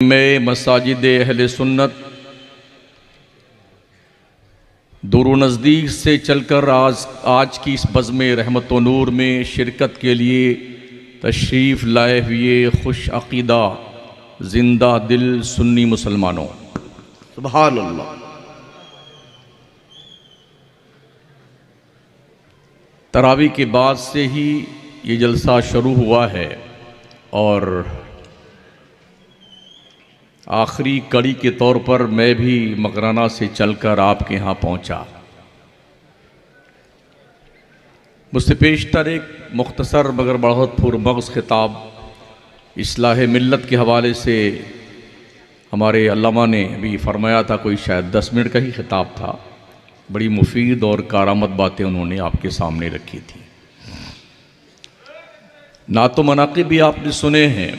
में मसाजिद अहले सुन्नत दूर नज़दीक से चलकर आज की इस बज़्म रहमत व नूर में शिरकत के लिए तशरीफ़ लाए हुए खुश अक़ीदा ज़िंदा दिल सुन्नी मुसलमानों, सुभान अल्लाह। तरावी के बाद से ही ये जलसा शुरू हुआ है और आखिरी कड़ी के तौर पर मैं भी मकराना से चलकर आपके यहाँ पहुँचा। मुझसे पेशतर एक मुख्तसर मगर बहुत पुरमग़ज़ खिताब इस्लाह मिल्लत के हवाले से हमारे अल्लामा ने भी फरमाया था, कोई शायद 10 मिनट का ही खिताब था। बड़ी मुफीद और कारामद बातें उन्होंने आपके सामने रखी थी। नातो मनाक़िब भी आपने सुने हैं।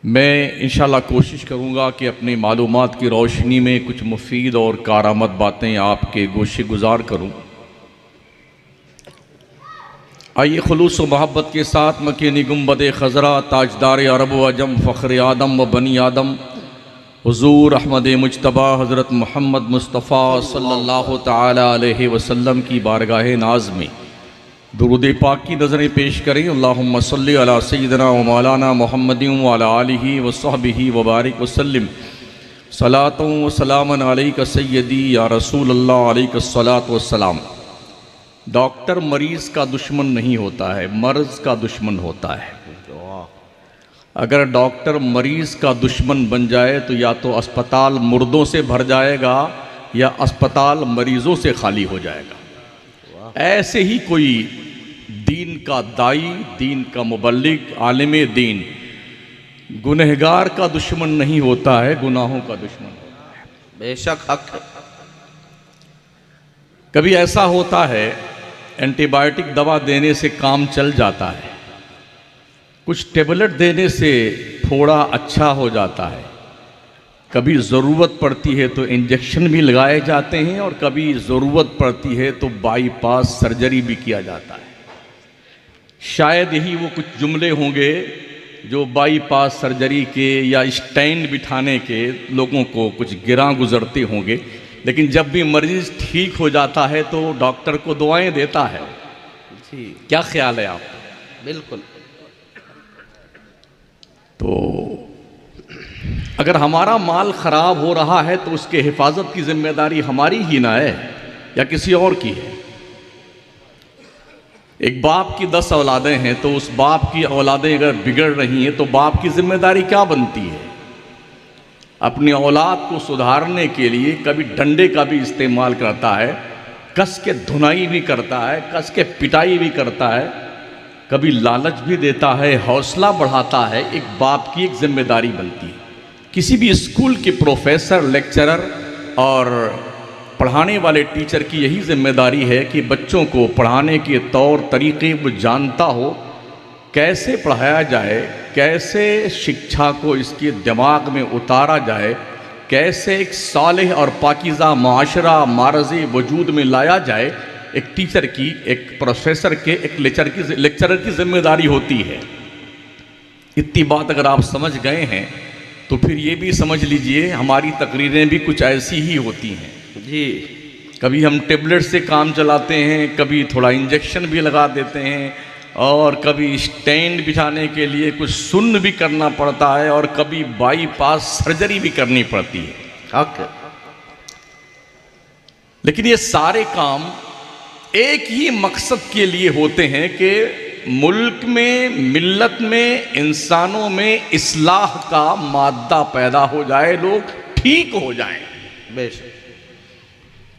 मैं इंशाअल्लाह कोशिश करूँगा कि अपनी मालूमात की रोशनी में कुछ मुफीद और कारामद बातें आपके गोशे गुजार करूँ। आइए खुलूस व मोहब्बत के साथ मकीनी गुंबद खज़रा ताजदार अरब व अजम फ़ख्र आदम व बनी आदम हुज़ूर अहमद मुज्तबा हज़रत मोहम्मद मुस्तफ़ा सल्लल्लाहु तआला अलैहि वसल्लम की बारगाह नाज़ में दुरूद पाक की नज़रें पेश करें। अल्लाहुम्मा सल्लि अला सय्यिदना व मौलाना मुहम्मदिन व अला आलिहि व सहबिहि व बारिक वसल्लिम सलातु व सलामन अलैका सय्यदी या रसूल अल्लाह अलैका सलातु व सलाम। डॉक्टर मरीज़ का दुश्मन नहीं होता है, मर्ज़ का दुश्मन होता है। अगर डॉक्टर मरीज़ का दुश्मन बन जाए तो या तो अस्पताल मुर्दों से भर जाएगा या अस्पताल मरीज़ों से खाली हो जाएगा। ऐसे ही कोई दीन का दाई, दीन का मुबल्लिग, आलिम दीन गुनहगार का दुश्मन नहीं होता है, गुनाहों का दुश्मन होता है। बेशक हक है। कभी ऐसा होता है एंटीबायोटिक दवा देने से काम चल जाता है, कुछ टेबलेट देने से थोड़ा अच्छा हो जाता है, कभी ज़रूरत पड़ती है तो इंजेक्शन भी लगाए जाते हैं और कभी ज़रूरत पड़ती है तो बाईपास सर्जरी भी किया जाता है। शायद यही वो कुछ जुमले होंगे जो बाईपास सर्जरी के या स्टैंड बिठाने के लोगों को कुछ गिरा गुजरते होंगे, लेकिन जब भी मरीज़ ठीक हो जाता है तो डॉक्टर को दुआएं देता है। जी, क्या ख्याल है आपका? बिल्कुल। तो अगर हमारा माल ख़राब हो रहा है तो उसके हिफाजत की जिम्मेदारी हमारी ही ना है या किसी और की है। एक बाप की 10 औलादें हैं तो उस बाप की औलादें अगर बिगड़ रही हैं तो बाप की जिम्मेदारी क्या बनती है? अपनी औलाद को सुधारने के लिए कभी डंडे का भी इस्तेमाल करता है, कस के धुनाई भी करता है, कस के पिटाई भी करता है, कभी लालच भी देता है, हौसला बढ़ाता है। एक बाप की एक जिम्मेदारी बनती है। किसी भी स्कूल के प्रोफेसर, लेक्चरर और पढ़ाने वाले टीचर की यही जिम्मेदारी है कि बच्चों को पढ़ाने के तौर तरीक़े वो जानता हो, कैसे पढ़ाया जाए, कैसे शिक्षा को इसके दिमाग में उतारा जाए, कैसे एक सालेह और पाकीज़ा माशरा मारज़े वजूद में लाया जाए। एक टीचर की, एक प्रोफेसर के, एक लेक्चरर की जिम्मेदारी होती है। इतनी बात अगर आप समझ गए हैं तो फिर ये भी समझ लीजिए हमारी तकरीरें भी कुछ ऐसी ही होती हैं। जी, कभी हम टेबलेट से काम चलाते हैं, कभी थोड़ा इंजेक्शन भी लगा देते हैं और कभी स्टैंड बिछाने के लिए कुछ सुन्न भी करना पड़ता है और कभी बाईपास सर्जरी भी करनी पड़ती है। हक है। लेकिन ये सारे काम एक ही मकसद के लिए होते हैं कि मुल्क में, मिल्लत में, इंसानों में इस्लाह का मादा पैदा हो जाए, लोग ठीक हो जाएं। बेशक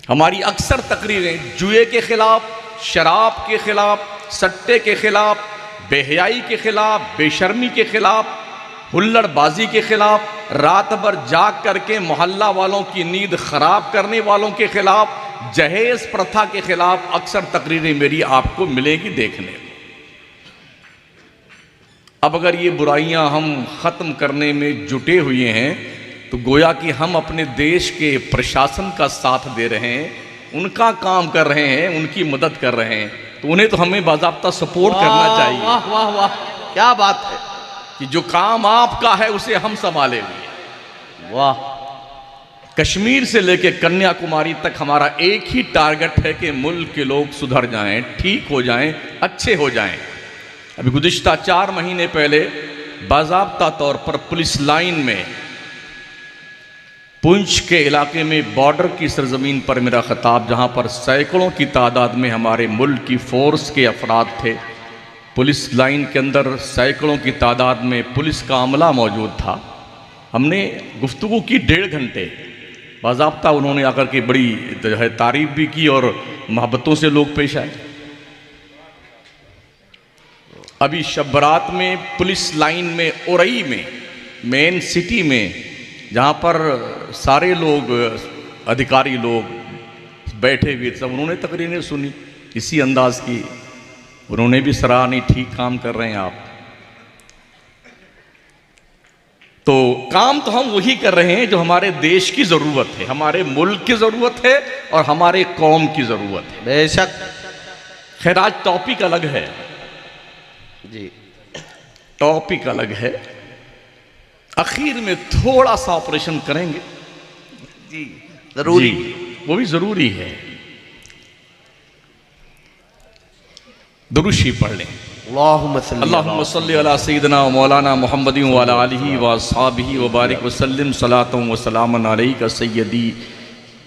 हमारी अक्सर तकरीरें जुए के खिलाफ, शराब के खिलाफ, सट्टे के खिलाफ, बेहयाई के खिलाफ, बेशर्मी के खिलाफ, हुल्लड़बाजी के खिलाफ, रात भर जाग करके मोहल्ला वालों की नींद खराब करने वालों के खिलाफ, जहेज प्रथा के खिलाफ अक्सर तकरीरें मेरी आपको मिलेगी देखने को। अब अगर ये बुराइयां हम ख़त्म करने में जुटे हुए हैं तो गोया कि हम अपने देश के प्रशासन का साथ दे रहे हैं, उनका काम कर रहे हैं, उनकी मदद कर रहे हैं। तो उन्हें तो हमें बाज़ाब्ता सपोर्ट करना चाहिए वाह वाह वाह, क्या बात है। कि जो काम आपका है उसे हम संभालेंगे। वाह, कश्मीर से लेकर कन्याकुमारी तक हमारा एक ही टारगेट है कि मुल्क के लोग सुधर जाएं, ठीक हो जाएं, अच्छे हो जाएं। अभी गुज़िश्ता 4 महीने पहले बाज़ाब्ता तौर पर पुलिस लाइन में पुंछ के इलाके में बॉर्डर की सरजमीन पर मेरा खिताब, जहाँ पर सैकड़ों की तादाद में हमारे मुल्क की फ़ोर्स के अफराद थे, पुलिस लाइन के अंदर सैकड़ों की तादाद में पुलिस का अमला मौजूद था। हमने गुफ्तगू की 1.5 घंटे, बाज़ाब्ता उन्होंने आकर के बड़ी जो है तारीफ़ भी की और मोहब्बतों से लोग पेश आए। अभी शब बरात में पुलिस लाइन में उरई में, मेन सिटी में, जहाँ पर सारे लोग अधिकारी लोग बैठे हुए सब, उन्होंने तकरीरें सुनी इसी अंदाज की। उन्होंने भी सराहा, नहीं ठीक काम कर रहे हैं आप। तो काम तो हम वही कर रहे हैं जो हमारे देश की ज़रूरत है, हमारे मुल्क की ज़रूरत है और हमारे कौम की ज़रूरत है। बेशक। खैर आज टॉपिक अलग है जी, टॉपिक अलग है। आखिर में थोड़ा सा ऑपरेशन करेंगे जी, जरूरी, जी, वो भी ज़रूरी है। दुरूद शरीफ पढ़ लें। अल्लाहुम्मा सल्ली अला सय्यिदिना व मौलाना मुहम्मदिन व अला आलिहि व अस्हाबिहि व बारिक व सल्लिम सलातन व सलामन अलैका सय्यदी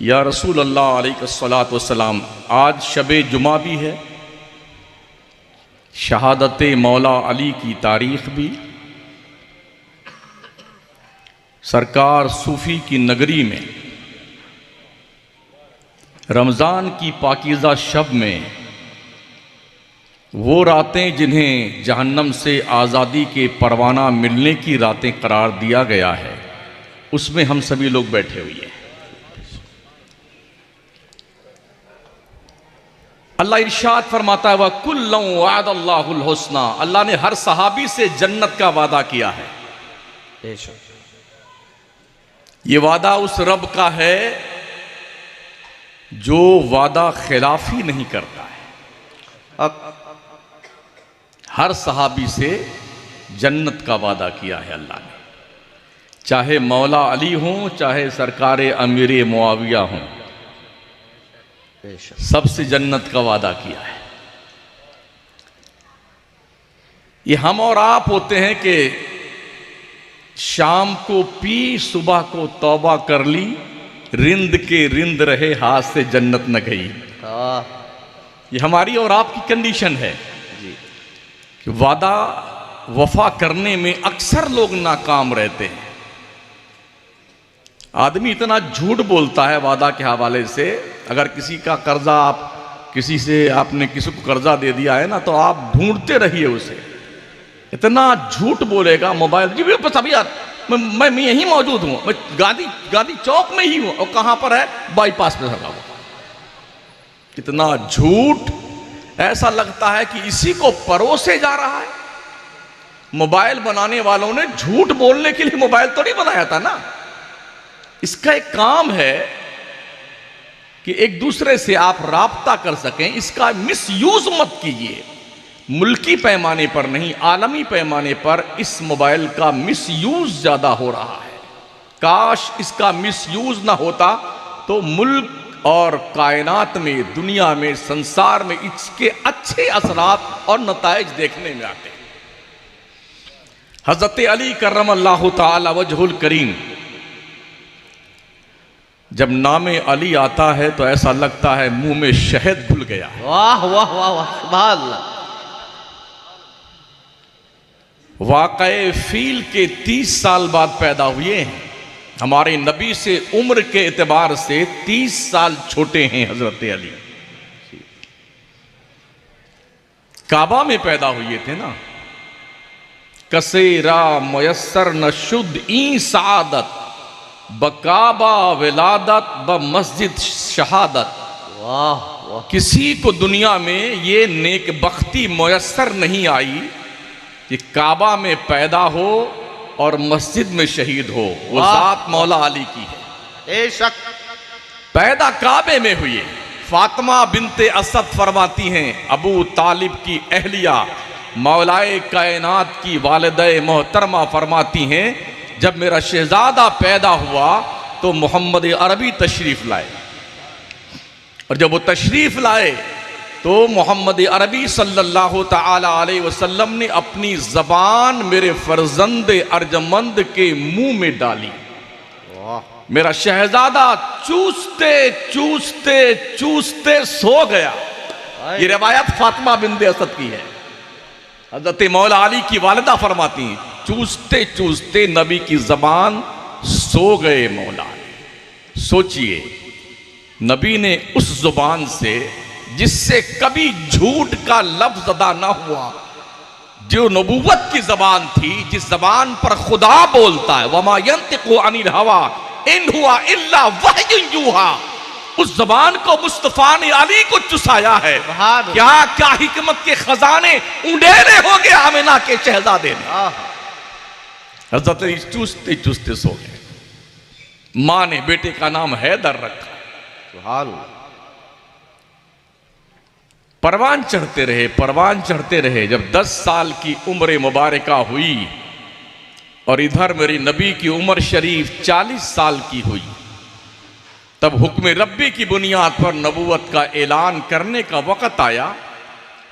या रसूल अल्लाह अलैका सलात व सलाम। आज शब जुमा भी है, शहादत मौला अली की तारीख भी। सरकार सूफ़ी की नगरी में रमज़ान की पाकीज़ा शब में वो रातें जिन्हें जहन्नम से आज़ादी के परवाना मिलने की रातें करार दिया गया है, उसमें हम सभी लोग बैठे हुए हैं। अल्लाह इरशाद फरमाता है वह कुल्लुम वअदल्लाहुल हुस्ना, अल्लाह ने हर सहाबी से जन्नत का वादा किया है। बेशक। ये वादा उस रब का है जो वादा खिलाफी नहीं करता है। हर सहाबी से जन्नत का वादा किया है अल्लाह ने, चाहे मौला अली हों, चाहे सरकार अमीर मुआविया हों, सबसे जन्नत का वादा किया है। ये हम और आप होते हैं कि शाम को पी, सुबह को तौबा कर ली, रिंद के रिंद रहे, हाथ से जन्नत न गई। ये हमारी और आपकी कंडीशन है जी, कि वादा वफा करने में अक्सर लोग नाकाम रहते हैं। आदमी इतना झूठ बोलता है वादा के हवाले से। अगर किसी का कर्जा, आप किसी से, आपने किसी को कर्जा दे दिया है ना, तो आप ढूंढते रहिए उसे, इतना झूठ बोलेगा। मोबाइल जी बस अभी यार मैं यहीं मौजूद हूँ, मैं गांधी चौक में ही हूँ। और कहाँ पर है? बाईपास पे लगा हुआ। कितना झूठ! ऐसा लगता है कि इसी को परोसे जा रहा है। मोबाइल बनाने वालों ने झूठ बोलने के लिए मोबाइल तो नहीं बनाया था ना। इसका एक काम है कि एक दूसरे से आप राब्ता कर सकें। इसका मिसयूज मत कीजिए। मुल्की पैमाने पर नहीं, आलमी पैमाने पर इस मोबाइल का मिसयूज ज्यादा हो रहा है। काश इसका मिसयूज ना होता तो मुल्क और कायनात में, दुनिया में, संसार में इसके अच्छे असरात और नताइज देखने में आते। हजरत अली करमल्लाहु ताला वजहुल करीम, जब नामे अली आता है तो ऐसा लगता है मुंह में शहद घुल गया। वाह वाह वाह वाह, सुभान अल्लाह। वाक़ए फील के 30 साल बाद पैदा हुए हैं। हमारे नबी से उम्र के एतबार से 30 साल छोटे हैं हजरत अली। काबा में पैदा हुए थे ना। कसेरा मयसर न शुद्ध ई सादत, बकाबा विलादत ब मस्जिद शहादत। वाह वाह, किसी को दुनिया में ये नेक बख्ती मयसर नहीं आई कि काबा में पैदा हो और मस्जिद में शहीद हो। वो जात मौला अली की है। बेशक। पैदा काबे में हुए, फातिमा बिनते असद फरमाती हैं, अबू तालिब की अहलिया मौलाए कायनात की वालिदा मोहतरमा फरमाती हैं, जब मेरा शहजादा पैदा हुआ तो मोहम्मद अरबी तशरीफ लाए, और जब वो तशरीफ लाए तो मोहम्मद अरबी सल्लल्लाहु ताला अलैहि वसल्लम ने अपनी ज़बान मेरे फर्जंद अर्जमंद के मुंह में डाली। मेरा शहजादा चूसते चूसते चूसते सो गया। ये रिवायत फातिमा बिन्ते असद की है। हजरत मौला अली की वालिदा फरमाती हैं, चूसते चूसते नबी की जबान सो गए मौला। सोचिए, नबी ने उस जुबान से जिससे कभी झूठ का लफ्ज अदा ना हुआ, जो नबूवत की जबान थी, जिस जबान पर खुदा बोलता है, वमा यंतिकु अनिल हवा इन हुआ इल्ला वह्युन यूहा, उस जबान को मुस्तफा ने अली को चुसाया है। क्या क्या हिकमत के खजाने उंडेले हो गए आमिना के शहजादे ने। हजरत अली चूसते चूसते सो गए। मां ने बेटे का नाम हैदर रखा। परवान चढ़ते रहे, परवान चढ़ते रहे। जब 10 साल की उम्र मुबारका हुई और इधर मेरी नबी की उम्र शरीफ 40 साल की हुई, तब हुक्म रब्बी की बुनियाद पर नबूवत का ऐलान करने का वक़्त आया।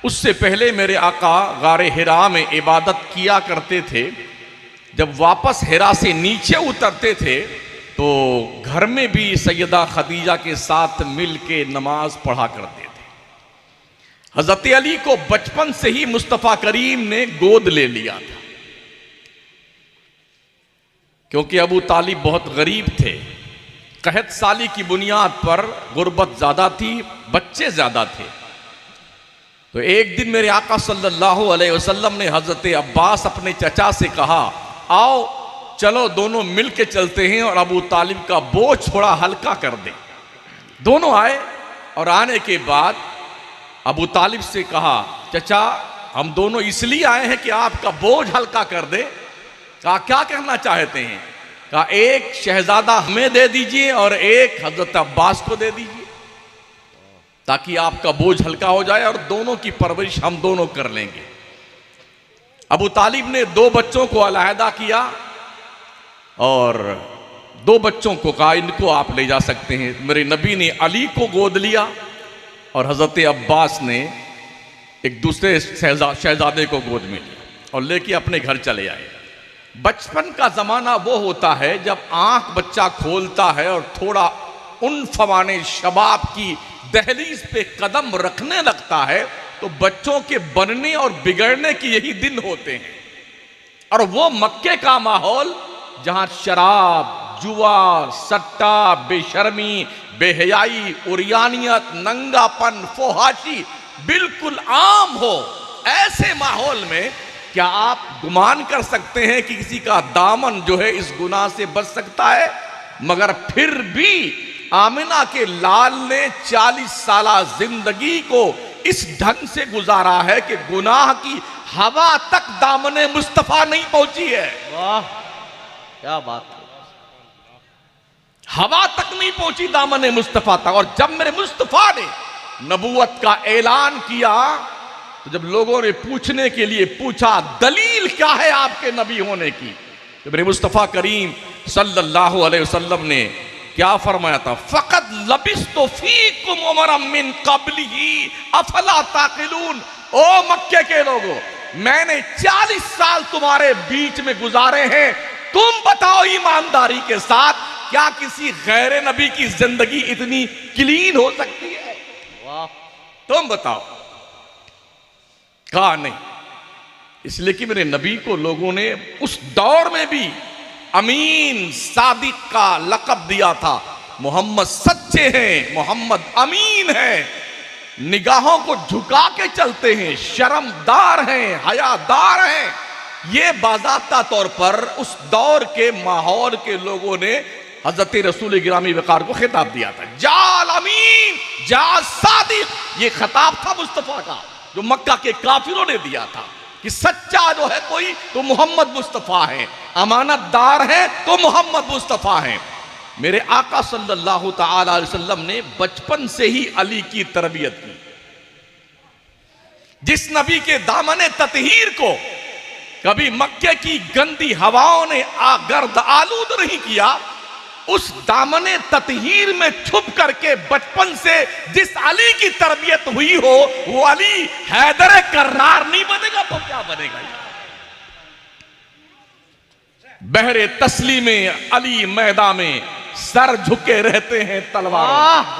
उससे पहले मेरे आका गारे हिरा में इबादत किया करते थे। जब वापस हिरा से नीचे उतरते थे तो घर में भी सैयदा खदीजा के साथ मिल के नमाज पढ़ा करते थे। हज़रत अली को बचपन से ही मुस्तफ़ा करीम ने गोद ले लिया था, क्योंकि अबू तालिब बहुत गरीब थे। कहत साली की बुनियाद पर गुर्बत ज्यादा थी, बच्चे ज्यादा थे। तो एक दिन मेरे आका सल्लल्लाहु अलैहि वसल्लम ने हजरत अब्बास अपने चचा से कहा, आओ चलो दोनों मिल के चलते हैं और अबू तालिब का बोझ थोड़ा हल्का कर दें। दोनों आए और आने के बाद अबू तालिब से कहा, चचा हम दोनों इसलिए आए हैं कि आपका बोझ हल्का कर दे। कहा क्या करना चाहते हैं? कहा एक शहजादा हमें दे दीजिए और एक हजरत अब्बास को दे दीजिए, ताकि आपका बोझ हल्का हो जाए और दोनों की परवरिश हम दोनों कर लेंगे। अबू तालिब ने 2 बच्चों को अलहदा किया और 2 बच्चों को कहा इनको आप ले जा सकते हैं। मेरे नबी ने अली को गोद लिया और हजरत अब्बास ने एक दूसरे शहजादे को गोद में लिया और लेके अपने घर चले आए। बचपन का जमाना वो होता है जब आंख बच्चा खोलता है और थोड़ा उन फवाने शबाब की दहलीज पे कदम रखने लगता है, तो बच्चों के बनने और बिगड़ने की यही दिन होते हैं। और वो मक्के का माहौल जहां शराब, जुआ, सट्टा, बेशर्मी, बेहयाई, उरियानियत, नंगापन, फोहाशी बिल्कुल आम हो, ऐसे माहौल में क्या आप गुमान कर सकते हैं कि किसी का दामन जो है इस गुनाह से बच सकता है? मगर फिर भी आमिना के लाल ने 40 साल जिंदगी को इस ढंग से गुजारा है कि गुनाह की हवा तक दामने मुस्तफा नहीं पहुंची है। वाह क्या बात है। हवा तक नहीं पहुंची दामने मुस्तफा तक। और जब मेरे मुस्तफा ने नबूवत का ऐलान किया तो जब लोगों ने पूछने के लिए पूछा दलील क्या है आपके नबी होने की, तो मेरे मुस्तफा करीम सल्लल्लाहु अलैहि वसल्लम ने क्या फरमाया था, फ़क़द लबिस्तु फ़ीकुम उमरम मिन क़ब्लिही अफ़ला ताक़िलून। ओ मक्के के लोगों, मैंने 40 साल तुम्हारे बीच में गुजारे हैं, तुम बताओ ईमानदारी के साथ क्या किसी गैर नबी की जिंदगी इतनी क्लीन हो सकती है? वाह, तुम बताओ। कहा नहीं, इसलिए कि मेरे नबी को लोगों ने उस दौर में भी अमीन सादिक का लक़ब दिया था। मोहम्मद सच्चे हैं, मोहम्मद अमीन हैं, निगाहों को झुका के चलते हैं, शर्मदार हैं, हयादार हैं। ये बाज़ाब्ता तौर पर उस दौर के माहौल के लोगों ने हजरत रसूल गिरामी वक़ार को खिताब दिया था, जाल अमीन, जाल सादिक। ये खिताब था मुस्तफ़ा का जो मक्का के काफिरों ने दिया था कि सच्चा जो है कोई तो मोहम्मद मुस्तफ़ा है, अमानतदार है तो मोहम्मद मुस्तफ़ा है। मेरे आका सल्लल्लाहु ताला अलैहि वसल्लम ने बचपन से ही अली की तरबियत की। जिस नबी के दामने ततहीर को कभी मक्के की गंदी हवाओं ने गर्द आलूद नहीं किया, उस दामने ततहीर में छुप करके बचपन से जिस अली की तरबियत हुई हो, वो अली हैदर कर्रार नहीं बनेगा तो क्या बनेगा? बहरे तस्लीमें अली मैदान में सर झुके रहते हैं तलवार।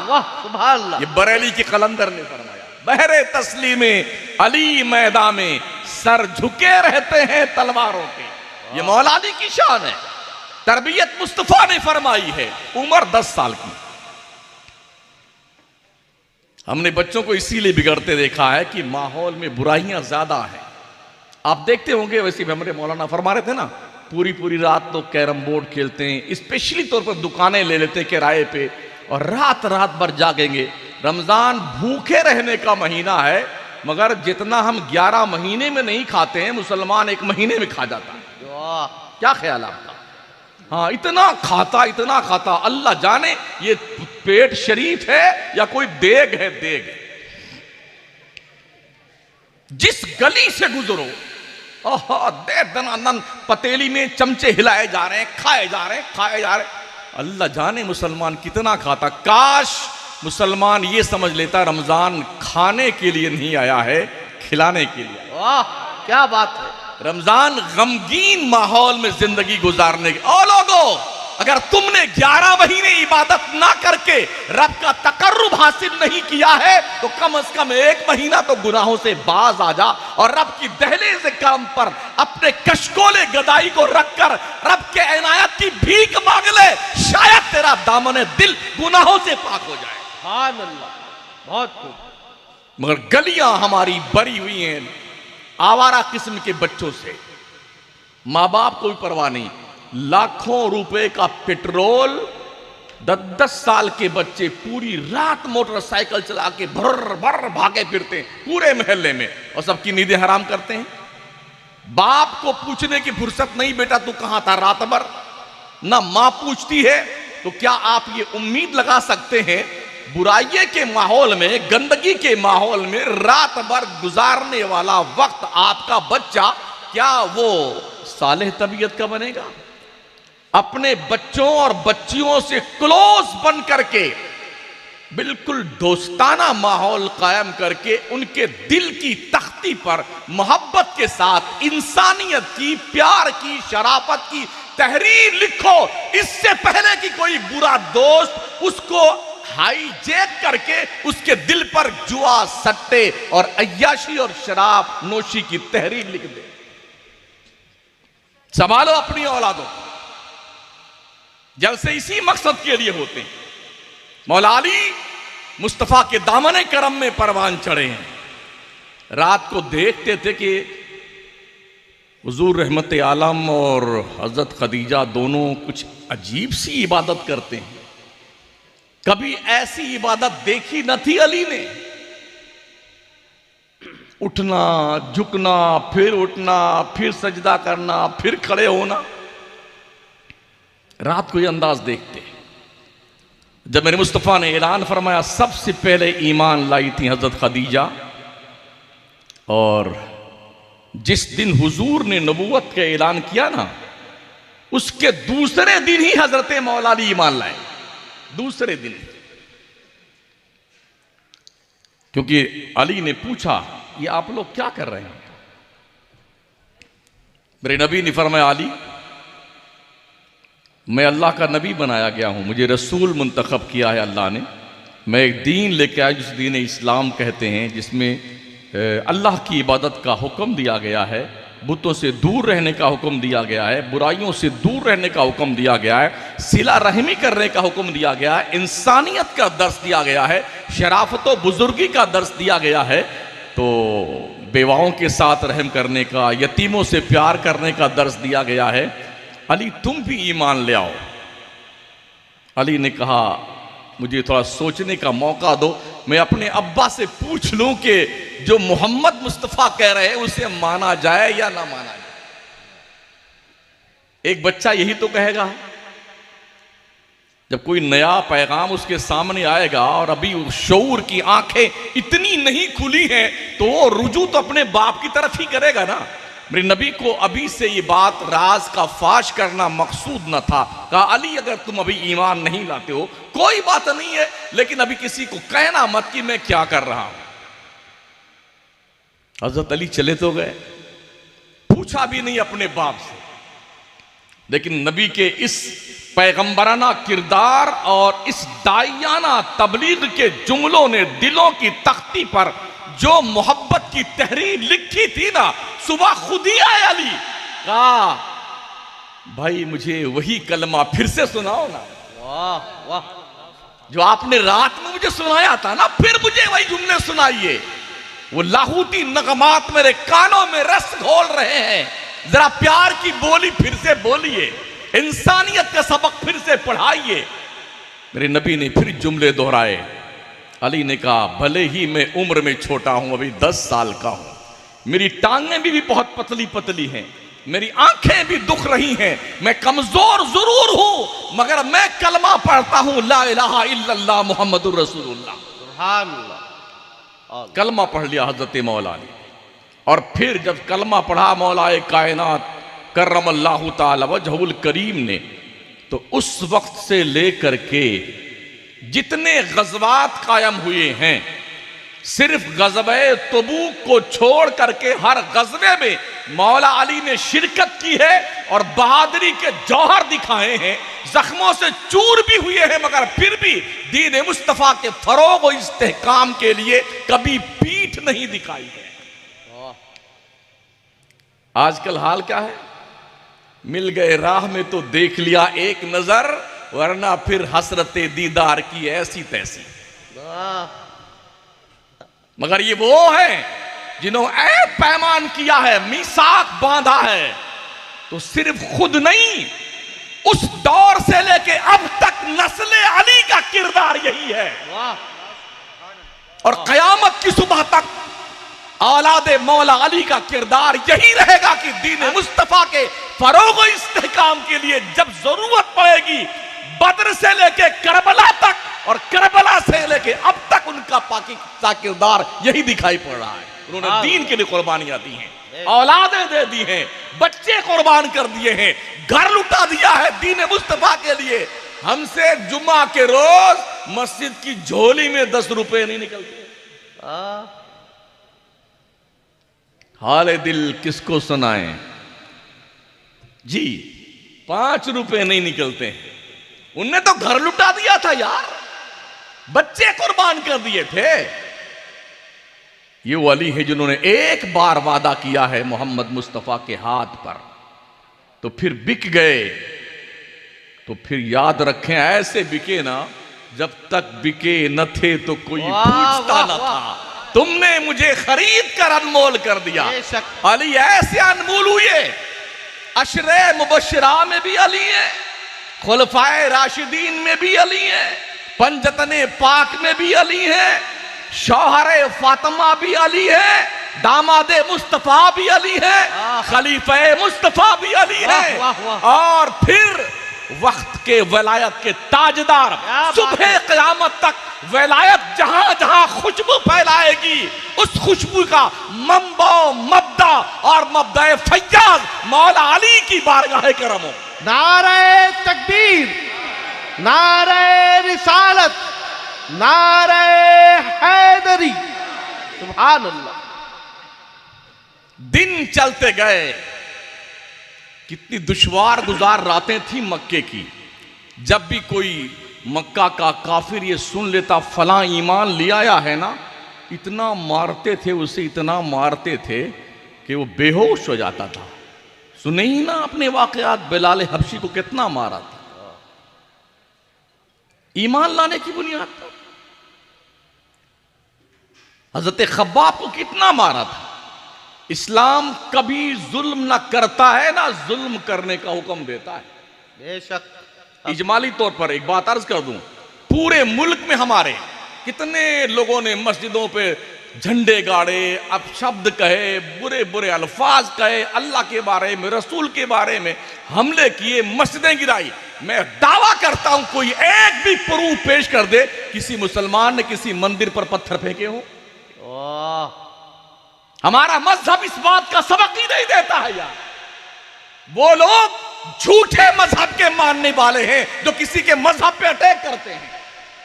वाह सुभान अल्लाह। ये बरेली के कलंदर ने फरमाया, बहरे तस्लीमें अली मैदान में सर झुके रहते हैं तलवारों के। ये मौला अली की शान है। तरबियत मुस्तफा ने फरमाई है। उम्र 10 साल की। हमने बच्चों को इसीलिए बिगड़ते देखा है कि माहौल में बुराइयां ज्यादा हैं। आप देखते होंगे, वैसे भी हमारे मौलाना फरमा रहे थे ना, पूरी पूरी रात लोग कैरम बोर्ड खेलते हैं, स्पेशली तौर पर दुकानें ले लेते हैं किराए पे और रात रात भर जागेंगे। रमजान भूखे रहने का महीना है, मगर जितना हम 11 महीने में नहीं खाते हैं, मुसलमान 1 महीने में खा जाता है। क्या ख्याल आपका? हाँ, इतना खाता अल्लाह जाने ये पेट शरीफ है या कोई देग है। देग जिस गली से गुजरो, दे दनादन पतेली में चमचे हिलाए जा रहे हैं, खाए जा रहे। अल्लाह जाने मुसलमान कितना खाता। काश मुसलमान ये समझ लेता रमजान खाने के लिए नहीं आया है, खिलाने के लिए। वाह क्या बात है। रमजान गमगीन माहौल में जिंदगी गुजारने की। ओ लोगों, अगर तुमने 11 महीने इबादत ना करके रब का तकर्रुब हासिल नहीं किया है, तो कम से कम 1 महीना तो गुनाहों से बाज आ जा और रब की दहलीज़ करम पर अपने कशकोले गदाई को रखकर रब के इनायत की भीख मांग ले। शायद तेरा दामन दिल गुनाहों से पाक हो जाए। सुभान अल्लाह, बहुत खूब। मगर गलियां हमारी भरी हुई हैं आवारा किस्म के बच्चों से। माँ बाप कोई परवाह नहीं। लाखों रुपए का पेट्रोल, 10-10 साल के बच्चे पूरी रात मोटरसाइकिल चला के भर भर भागे फिरते हैं पूरे मोहल्ले में और सबकी नींदें हराम करते हैं। बाप को पूछने की फुर्सत नहीं, बेटा तू कहां था रात भर? ना मां पूछती है। तो क्या आप ये उम्मीद लगा सकते हैं बुराइये के माहौल में, गंदगी के माहौल में रात भर गुजारने वाला वक्त आपका बच्चा, क्या वो सालेह तबीयत का बनेगा? अपने बच्चों और बच्चियों से क्लोज बन करके, बिल्कुल दोस्ताना माहौल कायम करके, उनके दिल की तख्ती पर मोहब्बत के साथ इंसानियत की, प्यार की, शराफत की तहरीर लिखो। इससे पहले कि कोई बुरा दोस्त उसको हाईजैक करके उसके दिल पर जुआ, सट्टे और अय्याशी और शराब नोशी की तहरीर लिख दे। संभालो अपनी औलादों को। जलसे इसी मकसद के लिए होते हैं। मौला अली मुस्तफा के दामने करम में परवान चढ़े हैं। रात को देखते थे कि हुजूर रहमत आलम और हजरत खदीजा दोनों कुछ अजीब सी इबादत करते हैं। कभी ऐसी इबादत देखी न थी अली ने। उठना, झुकना, फिर उठना, फिर सजदा करना, फिर खड़े होना। रात को ये अंदाज देखते। जब मेरे मुस्तफ़ा ने ऐलान फरमाया, सबसे पहले ईमान लाई थी हजरत खदीजा, और जिस दिन हुजूर ने नबूवत का ऐलान किया ना, उसके दूसरे दिन ही हजरत मौला अली ईमान लाए। दूसरे दिन। क्योंकि अली ने पूछा, ये आप लोग क्या कर रहे हैं? मेरे नबी ने फरमाया, अली मैं अल्लाह का नबी बनाया गया हूं, मुझे रसूल मुंतखब किया है अल्लाह ने। मैं एक दीन लेके आया जिस दीन इस्लाम कहते हैं, जिसमें अल्लाह की इबादत का हुक्म दिया गया है, बुतों से दूर रहने का हुक्म दिया गया है, बुराइयों से दूर रहने का हुक्म दिया गया है, सिला रहमी करने का हुक्म दिया गया है, इंसानियत का दर्स दिया गया है, शराफत व बुजुर्गी का दर्स दिया गया है, तो बेवाओं के साथ रहम करने का, यतीमों से प्यार करने का दर्स दिया गया है। अली तुम भी ईमान ले आओ। अली ने कहा, मुझे थोड़ा सोचने का मौका दो, मैं अपने अब्बा से पूछ लूं कि जो मोहम्मद मुस्तफ़ा कह रहे हैं उसे माना जाए या ना माना जाए। एक बच्चा यही तो कहेगा। जब कोई नया पैगाम उसके सामने आएगा और अभी शऊर की आंखें इतनी नहीं खुली हैं, तो वो रुजू तो अपने बाप की तरफ ही करेगा ना। मेरे नबी को अभी से ये बात राज का फाश करना मकसूद न था। कहा अली अगर तुम अभी ईमान नहीं लाते हो कोई बात नहीं है, लेकिन अभी किसी को कहना मत कि मैं क्या कर रहा हूं। हजरत अली चले तो गए, पूछा भी नहीं अपने बाप से। लेकिन नबी के इस पैगंबराना किरदार और इस दाइयाना तबलीग के जुमलों ने दिलों की तख्ती पर जो मोहब्बत की तहरीर लिखी थी ना, सुबह खुद ही आए अली, कहा भाई मुझे वही कलमा फिर से सुनाओ ना। वाह वाह, जो आपने रात में मुझे सुनाया था ना, फिर मुझे वही जुमले सुनाइए। वो लाहूती नगमात मेरे कानों में रस घोल रहे हैं, जरा प्यार की बोली फिर से बोलिए, इंसानियत का सबक फिर से पढ़ाइए। मेरे नबी ने फिर जुमले दोहराए। अली ने कहा भले ही मैं उम्र में छोटा हूं, अभी 10 साल का हूं, मेरी टांगें भी बहुत पतली पतली हैं, मेरी आंखें भी दुख रही हैं, मैं कमजोर जरूर हूं, मगर मैं कलमा पढ़ता हूं ला इलाहा इल्लल्लाह मुहम्मदुर रसूलुल्लाह। सुभान अल्लाह। कलमा पढ़ लिया हजरत मौला ने, और फिर जब कलमा पढ़ा मौलाए कायनात करमल्लाहु ताला वजहुल करीम ने, तो उस वक्त से लेकर के जितने गज़वात कायम हुए हैं, सिर्फ गज़वे तबूक को छोड़ करके हर गज़वे में मौला अली ने शिरकत की है और बहादुरी के जौहर दिखाए हैं। जख्मों से चूर भी हुए हैं, मगर फिर भी दीन मुस्तफ़ा के फरोग और इस्तेहकाम के लिए कभी पीठ नहीं दिखाई है। आजकल हाल क्या है, मिल गए राह में तो देख लिया एक नजर, वरना फिर हसरते दीदार की ऐसी तैसी। मगर ये वो है जिन्होंने ऐ पैमान किया है, मीसाक बांधा है, तो सिर्फ खुद नहीं, उस दौर से लेके अब तक नस्ले अली का किरदार यही है। और कयामत की सुबह तक औलादे मौला अली का किरदार यही रहेगा कि दीन मुस्तफा के फरोग और इस्तेहकाम के लिए जब जरूरत पड़ेगी, बद्र से लेके करबला तक और करबला से लेके अब तक उनका पाकिस्तान किरदार यही दिखाई पड़ रहा है। उन्होंने दीन के लिए कुर्बानियां दी हैं, औलादें दे दी हैं, बच्चे कुर्बान कर दिए हैं, घर लुटा दिया है दीन मुस्तफा के लिए। हमसे जुम्मा के रोज मस्जिद की झोली में 10 रुपए नहीं निकलते। हाले दिल किसको सुनाएं जी, 5 रुपए नहीं निकलते हैं। उनने तो घर लुटा दिया था यार, बच्चे कुर्बान कर दिए थे। ये वो अली है जिन्होंने एक बार वादा किया है मोहम्मद मुस्तफा के हाथ पर, तो फिर बिक गए। तो फिर याद रखें, ऐसे बिके ना, जब तक बिके न थे तो कोई पूछता न था। तुमने मुझे खरीद कर अनमोल कर दिया। अली ऐसे अनमोल हुए, अशरे मुबशरा में भी अली है, खुलफाए राशिदीन में भी अली है, पंजतने पाक में भी अली है, शौहरे फातिमा भी अली है, दामादे मुस्तफा भी अली है, खलीफे मुस्तफा भी अली है, और फिर वक्त के वलायत के ताजदार सुबह क़यामत तक वलायत जहां जहां खुशबू फैलाएगी, उस खुशबू का मंबा मब्दा और मब्दा फैयाज मौला अली की बारगाह करम हो। नारे तकबीर, नारे रिसालत, नारे हैदरी। सुभान अल्लाह। दिन चलते गए, कितनी दुश्वार गुजार रातें थी मक्के की। जब भी कोई मक्का का काफिर ये सुन लेता फलां ईमान ले आया है ना, इतना मारते थे उसे, इतना मारते थे कि वो बेहोश हो जाता था। सुने ही ना अपने वाकयात, बिलाल हबशी को कितना मारा था ईमान लाने की बुनियाद पर, हजरत खब्बाब को कितना मारा था। इस्लाम कभी जुल्म ना करता है ना जुल्म करने का हुक्म देता है। बेशक। इजमाली तौर पर एक बात अर्ज कर दूं, पूरे मुल्क में हमारे कितने लोगों ने मस्जिदों पे झंडे गाड़े, अपशब्द कहे, बुरे बुरे अल्फाज कहे, अल्लाह के बारे में, रसूल के बारे में हमले किए, मस्जिदें गिराई। मैं दावा करता हूं कोई एक भी प्रूफ पेश कर दे किसी मुसलमान ने किसी मंदिर पर पत्थर फेंके हो। हमारा मजहब इस बात का सबक ही नहीं देता है यार। वो लोग झूठे मजहब के मानने वाले हैं जो किसी के मजहब पे अटैक करते हैं।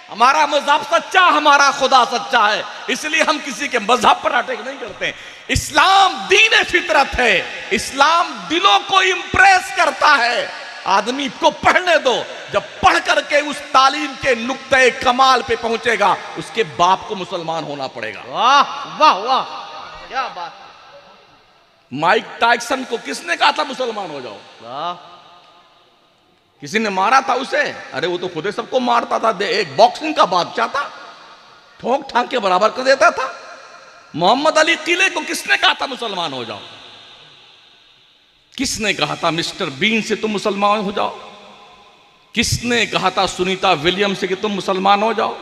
हमारा मजहब सच्चा, हमारा खुदा सच्चा है, इसलिए हम किसी के मजहब पर अटैक नहीं करते। इस्लाम दीन फितरत है, इस्लाम दिलों को इंप्रेस करता है। आदमी को पढ़ने दो, जब पढ़ करके उस तालीम के नुक्ते कमाल पे पहुंचेगा उसके बाप को मुसलमान होना पड़ेगा। वाह वाह वाह, क्या बात। माइक टायसन को किसने कहा था मुसलमान हो जाओ? किसी ने मारा था उसे? अरे वो तो खुद ही सबको मारता था, एक बॉक्सिंग का बादशाह था, ठोक ठाक के बराबर कर देता था। मोहम्मद अली किले को किसने कहा था मुसलमान हो जाओ? किसने कहा था मिस्टर बीन से तुम मुसलमान हो जाओ? किसने कहा था सुनीता विलियम से कि तुम मुसलमान हो जाओ?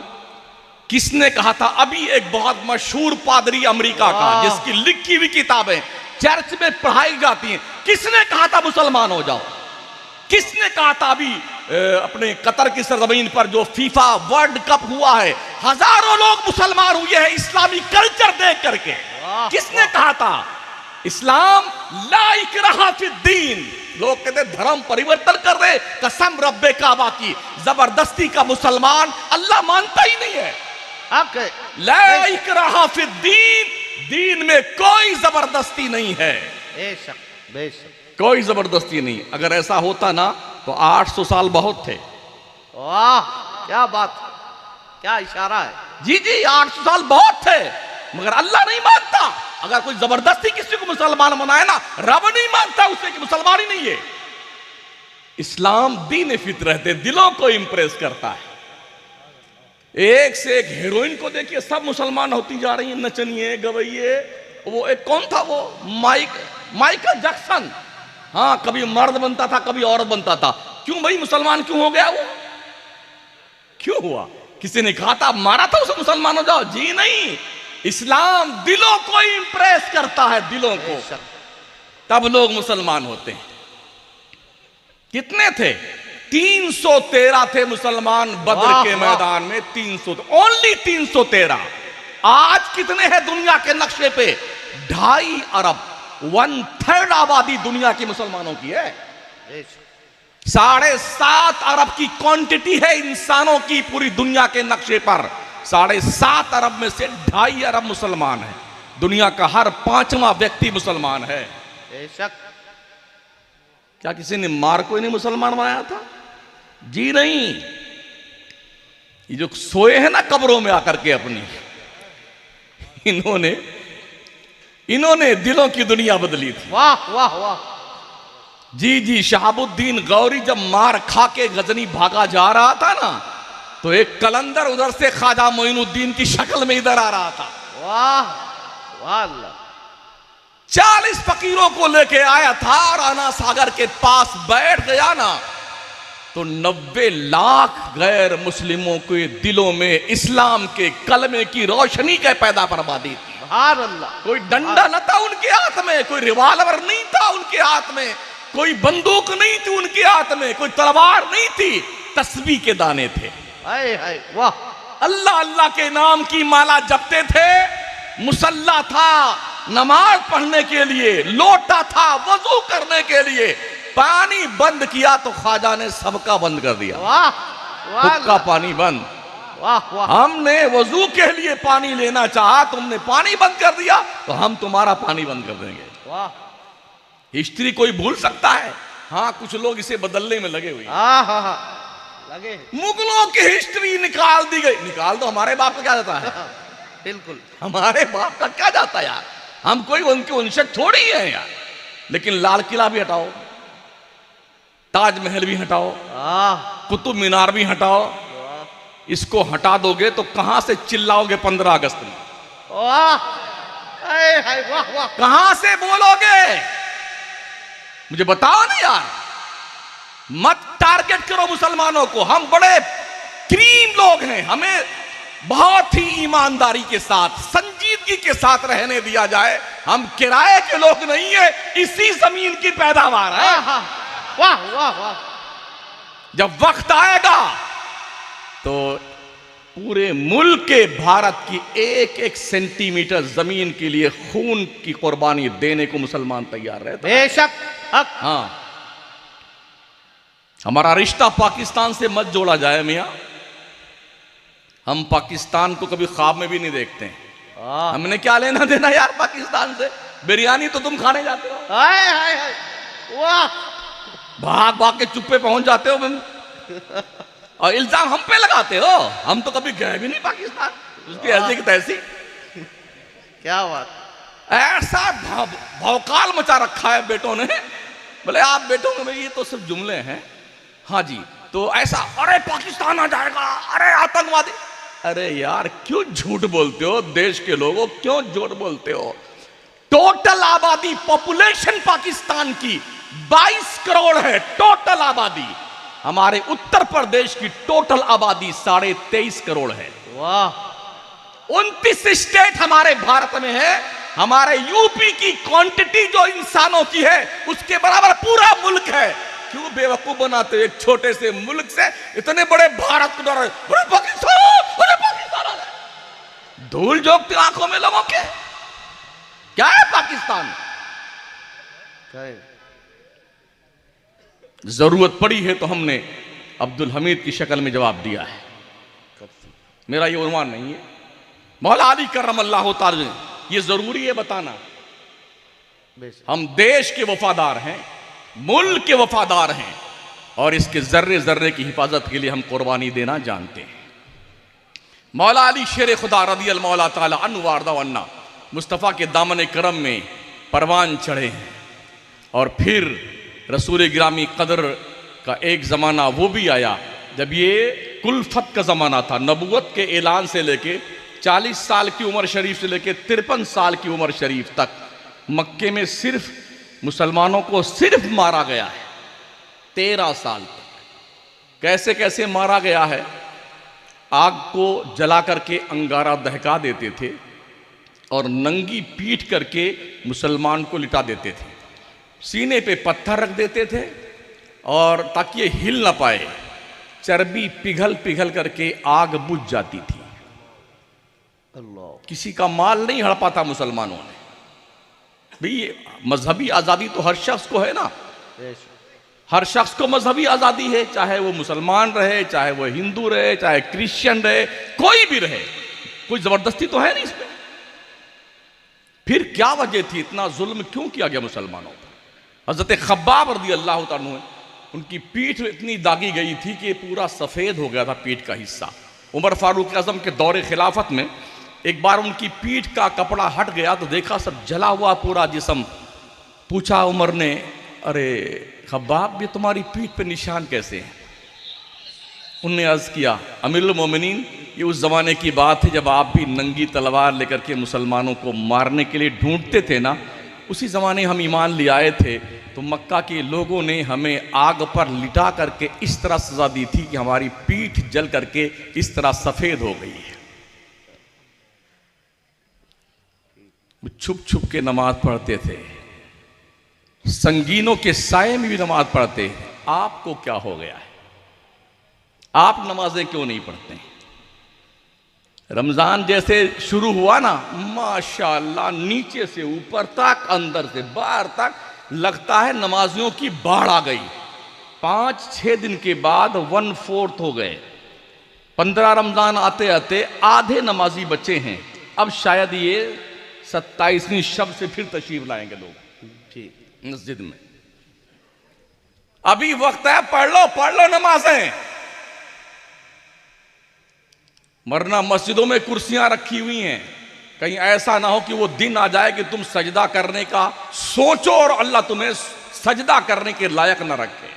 किसने कहा था? अभी एक बहुत मशहूर पादरी अमेरिका का जिसकी लिखी हुई किताबें चर्च में पढ़ाई जाती हैं, किसने कहा था मुसलमान हो जाओ? किसने कहा था? अभी अपने कतर की सरजमीन पर जो फीफा वर्ल्ड कप हुआ है, हजारों लोग मुसलमान हुए हैं इस्लामी कल्चर देख करके। किसने कहा था? इस्लाम ला इकराहा फिद्दीन। लोग कहते धर्म परिवर्तन कर रहे, कसम रब्बे काबा की, जबरदस्ती का मुसलमान अल्लाह मानता ही नहीं है। ला इकराहा फिद्दीन, दीन में कोई जबरदस्ती नहीं है। बेशक बेशक कोई जबरदस्ती नहीं। अगर ऐसा होता ना तो 800 साल बहुत थे। वाह क्या बात, क्या इशारा है। जी जी 800 साल बहुत थे, मगर अल्लाह नहीं मानता। अगर कोई जबरदस्ती किसी को मुसलमान बनाए ना, रब नहीं मानता उसे कि मुसलमान ही नहीं है। इस्लाम दीन फितरत है, दिलों को इंप्रेस करता है। एक से एक हीरोइन को देखिए, सब मुसलमान होती जा रही है, नचनिए गवैये। वो एक कौन था वो, माइकल जैक्सन, हाँ कभी मर्द बनता था कभी औरत बनता था। क्यों भाई मुसलमान क्यों हो गया वो? क्यों हुआ? किसी ने कहा था, मारा था उसे मुसलमान हो जाओ? जी नहीं, इस्लाम दिलों को इंप्रेस करता है, दिलों को, तब लोग मुसलमान होते हैं। कितने थे? 313 थे मुसलमान बद्र के मैदान में, 300, ओनली 313। आज कितने हैं दुनिया के नक्शे पे? 2.5 अरब, 1/3 आबादी दुनिया की मुसलमानों की है। 7.5 अरब की क्वांटिटी है इंसानों की पूरी दुनिया के नक्शे पर। 7.5 अरब में से 2.5 अरब मुसलमान है। दुनिया का हर 5वां व्यक्ति मुसलमान है। बेशक। क्या किसी ने मार कोई नहीं मुसलमान बनाया था? जी नहीं। ये जो सोए हैं ना कब्रों में आकर के अपनी, इन्होंने दिलों की दुनिया बदली थी। वाह वाह वाह। जी जी शहाबुद्दीन गौरी जब मार खा के गजनी भागा जा रहा था ना, तो एक कलंदर उधर से ख्वाजा मोइनुद्दीन की शक्ल में इधर आ रहा था। वाह वाह अल्लाह। 40 फकीरों को लेके आया था, राना सागर के पास बैठ गया ना, तो 90 लाख गैर मुस्लिमों के दिलों में इस्लाम के कलमे की रोशनी के पैदा बर्बादी थी। अल्लाह। कोई डंडा न था उनके हाथ में, कोई रिवाल्वर नहीं था उनके हाथ में, कोई बंदूक नहीं थी उनके हाथ में, कोई तलवार नहीं थी, तस्बीह के दाने थे। हाय हाय वाह। अल्लाह अल्लाह के नाम की माला जपते थे, मुसल्ला था नमाज पढ़ने के लिए, लोटा था वजू करने के लिए। पानी बंद किया तो ख्वाजा ने सबका बंद कर दिया। वाह वाह का पानी बंद। वाह वाह। हमने वजू के लिए पानी लेना चाहा, तुमने पानी बंद कर दिया, तो हम तुम्हारा पानी बंद कर देंगे। वाह। हिस्ट्री कोई भूल सकता है? हाँ कुछ लोग इसे बदलने में लगे हुए हैं। हाँ लगे। मुगलों की हिस्ट्री निकाल दी गई। निकाल दो, हमारे बाप का क्या जाता है? बिल्कुल हमारे बाप का क्या जाता है यार? हम कोई उनके वंशज थोड़ी है यार। लेकिन लाल किला भी हटाओ, ताजमहल भी हटाओ, कुतुब मीनार भी हटाओ, इसको हटा दोगे तो कहां से चिल्लाओगे 15 अगस्त में? वाह वाह वाह। कहां से बोलोगे? मुझे बताओ ना यार। मत टारगेट करो मुसलमानों को, हम बड़े क्रीम लोग हैं, हमें बहुत ही ईमानदारी के साथ, संजीदगी के साथ रहने दिया जाए। हम किराए के लोग नहीं है, इसी जमीन की पैदावार है। वाह वाह वाह। जब वक्त आएगा तो पूरे मुल्क के भारत की एक एक सेंटीमीटर जमीन के लिए खून की कुर्बानी देने को मुसलमान तैयार रहता है। बेशक हक। हाँ, हमारा रिश्ता पाकिस्तान से मत जोड़ा जाए मियां। हम पाकिस्तान को कभी ख्वाब में भी नहीं देखते हैं। हमने क्या लेना देना यार पाकिस्तान से? बिरयानी तो तुम खाने जाते हो, हाय हाय हाय, वाह। भाग भाग के चुप्पे पहुंच जाते हो और इल्जाम हम पे लगाते हो। हम तो कभी गए भी नहीं पाकिस्तान, उसकी ऐसी की तैसी। क्या बात। ऐसा भौकाल मचा रखा है बेटों ने। बोले आप बेटों में ये तो सिर्फ जुमले हैं। हाँ जी, तो ऐसा, अरे पाकिस्तान आ जाएगा, अरे आतंकवादी। अरे यार क्यों झूठ बोलते हो? देश के लोगों क्यों झूठ बोलते हो? टोटल आबादी, पॉपुलेशन पाकिस्तान की 22 करोड़ है। टोटल आबादी हमारे उत्तर प्रदेश की टोटल आबादी 23.5 करोड़ है। वाह। 29 स्टेट हमारे भारत में है। हमारे यूपी की क्वांटिटी जो इंसानों की है उसके बराबर पूरा मुल्क है। क्यों बेवकूफ बनाते हो? एक छोटे से मुल्क से इतने बड़े भारत को डर, पाकिस्तान धूल झोंकते आंखों में लोगों के। क्या है पाकिस्तान? जरूरत पड़ी है तो हमने अब्दुल हमीद की शक्ल में जवाब दिया है। मेरा ये उन्वान नहीं है। मौला अली करमल्लाहु ताला, ये जरूरी है बताना। हम देश के वफादार हैं, मुल्क के वफादार हैं और इसके जर्रे जर्रे की हिफाजत के लिए हम कुर्बानी देना जानते हैं। मौला अली शेर खुदा रज़ी अल्लाह मौला ताला अन्हु वारदा वन्ना मुस्तफ़ा के दामन करम में परवान चढ़े हैं। और फिर रसूल गिरामी कदर का एक ज़माना वो भी आया जब ये कुल्फत का ज़माना था। नबूवत के ऐलान से लेके 40 साल की उम्र शरीफ से लेके 53 साल की उम्र शरीफ तक मक्के में सिर्फ मुसलमानों को सिर्फ मारा गया है। 13 साल तक कैसे कैसे मारा गया है? आग को जला करके अंगारा दहका देते थे और नंगी पीठ करके मुसलमान को लिटा देते थे। सीने पे पत्थर रख देते थे और ताकि ये हिल ना पाए। चर्बी पिघल पिघल करके आग बुझ जाती थी। अल्लाह। किसी का माल नहीं हड़पा था मुसलमानों ने। भाई मजहबी आज़ादी तो हर शख्स को है ना। हर शख्स को मजहबी आज़ादी है, चाहे वो मुसलमान रहे, चाहे वो हिंदू रहे, चाहे क्रिश्चियन रहे, कोई भी रहे। कोई ज़बरदस्ती तो है नहीं इसमें। फिर क्या वजह थी? इतना जुल्म क्यों किया गया मुसलमानों पर? हज़रत खब्बाब रज़ी अल्लाह तआला अन्हु, उनकी पीठ इतनी दागी गई थी कि पूरा सफ़ेद हो गया था पीठ का हिस्सा। उमर फारूक आज़म के दौरे खिलाफत में एक बार उनकी पीठ का कपड़ा हट गया तो देखा सब जला हुआ पूरा जिस्म। पूछा उमर ने, अरे खब्बाब ये तुम्हारी पीठ पे निशान कैसे हैं? उनने अर्ज़ किया, अमीरुल मोमिनीन ये उस ज़माने की बात है जब आप भी नंगी तलवार लेकर के मुसलमानों को मारने के लिए ढूंढते थे ना। उसी ज़माने हम ईमान ले आए थे तो मक्का के लोगों ने हमें आग पर लिटा करके इस तरह सज़ा दी थी कि हमारी पीठ जल करके इस तरह सफ़ेद हो गई है। छुप छुप के नमाज पढ़ते थे, संगीनों के साये में भी नमाज पढ़ते। आपको क्या हो गया है? आप नमाजें क्यों नहीं पढ़ते? रमजान जैसे शुरू हुआ ना, माशाअल्लाह नीचे से ऊपर तक, अंदर से बाहर तक लगता है नमाजियों की बाढ़ आ गई। 5-6 दिन के बाद 1/4 हो गए। 15 रमजान आते आते आधे नमाजी बचे हैं। अब शायद ये 27वीं शब से फिर तशरीफ लाएंगे लोग ठीक मस्जिद में। अभी वक्त है, पढ़ लो नमाजें, वरना मस्जिदों में कुर्सियां रखी हुई हैं। कहीं ऐसा ना हो कि वो दिन आ जाए कि तुम सजदा करने का सोचो और अल्लाह तुम्हें सजदा करने के लायक ना रखे।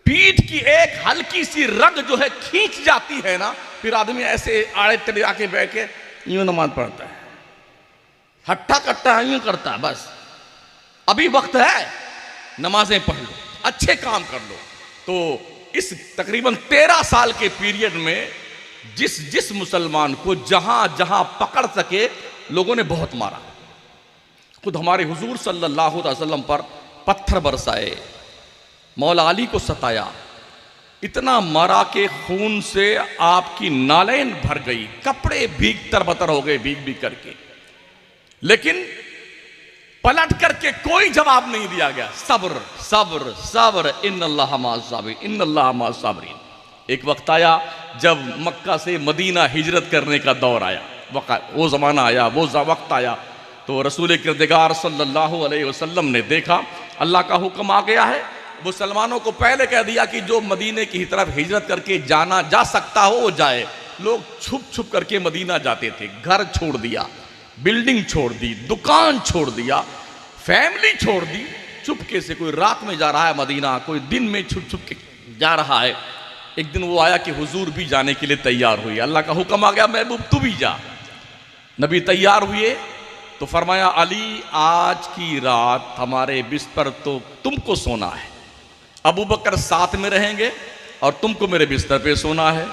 पीठ की एक हल्की सी रग जो है खींच जाती है ना, फिर आदमी ऐसे आड़े टेढ़े आके बैठ के यूं नमाज पढ़ता है, हट्टा कट्टा यूं करता है। बस अभी वक्त है, नमाजें पढ़ लो, अच्छे काम कर लो। तो इस तकरीबन 13 साल के पीरियड में जिस जिस मुसलमान को जहां जहां पकड़ सके लोगों ने बहुत मारा। खुद हमारे हुजूर सल्लल्लाहु अलैहि वसल्लम पर पत्थर बरसाए, मौला अली को सताया, इतना मारा कि खून से आपकी नालैन भर गई, कपड़े भीग तरबतर हो गए भीग भीग करके, लेकिन पलट करके कोई जवाब नहीं दिया गया। सब्र सब्र सब्र, इन्नल्लाह मास्साबिरीन, इन्नल्लाह मास्साबिरीन। एक वक्त आया जब मक्का से मदीना हिजरत करने का दौर आया, वो ज़माना आया, वो वक्त आया, तो रसूल किरदिगार सल्लल्लाहु अलैहि वसल्लम ने देखा अल्लाह का हुक्म आ गया है। मुसलमानों को पहले कह दिया कि जो मदीने की तरफ हिजरत करके जाना जा सकता हो वो जाए। लोग छुप छुप करके मदीना जाते थे, घर छोड़ दिया, बिल्डिंग छोड़ दी, दुकान छोड़ दिया, फैमिली छोड़ दी, चुपके से। कोई रात में जा रहा है मदीना, कोई दिन में छुप छुप के जा रहा है। एक दिन वो आया कि हुजूर भी जाने के लिए तैयार हुए, अल्लाह का हुक्म आ गया महबूब तू भी जा। नबी तैयार हुए तो फरमाया अली आज की रात हमारे बिस्तर तो तुमको सोना है, अबू बकर साथ में रहेंगे और तुमको मेरे बिस्तर पे सोना है।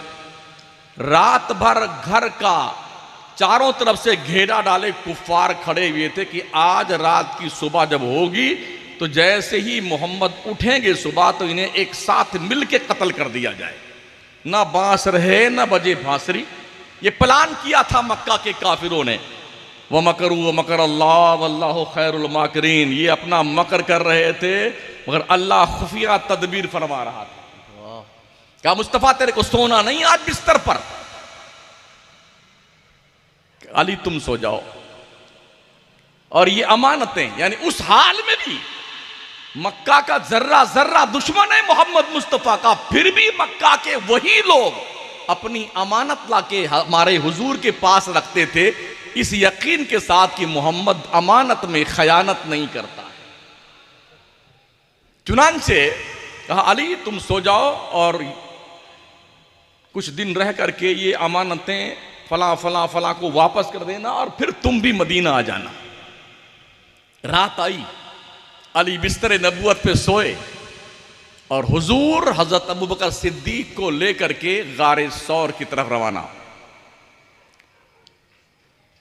रात भर घर का चारों तरफ से घेरा डाले कुफ्फार खड़े हुए थे कि आज रात की सुबह जब होगी तो जैसे ही मोहम्मद उठेंगे सुबह तो इन्हें एक साथ मिल के कत्ल कर दिया जाए, ना बांस रहे ना बजे बांसुरी। ये प्लान किया था मक्का के काफिरों ने। व मकरू व मकर अल्लाह वल्लाहु खैरुल माकिरीन, ये अपना मकर कर रहे थे मगर अल्लाह खुफिया तदबीर फरमा रहा था। क्या मुस्तफा तेरे को सोना नहीं आज बिस्तर पर, अली तुम सो जाओ। और ये अमानतें, यानी उस हाल में भी मक्का का जर्रा जर्रा दुश्मन है मोहम्मद मुस्तफा का, फिर भी मक्का के वही लोग अपनी अमानत लाके हमारे हुजूर के पास रखते थे, इस यकीन के साथ कि मोहम्मद अमानत में खयानत नहीं करता है। चुनांचे कहा अली तुम सो जाओ और कुछ दिन रह करके ये अमानतें फला फला फला को वापस कर देना और फिर तुम भी मदीना आ जाना। रात आई, अली बिस्तर नबूवत पे सोए और हुजूर हजरत अबू बकर सिद्दीक को लेकर के गारे सौर की तरफ रवाना।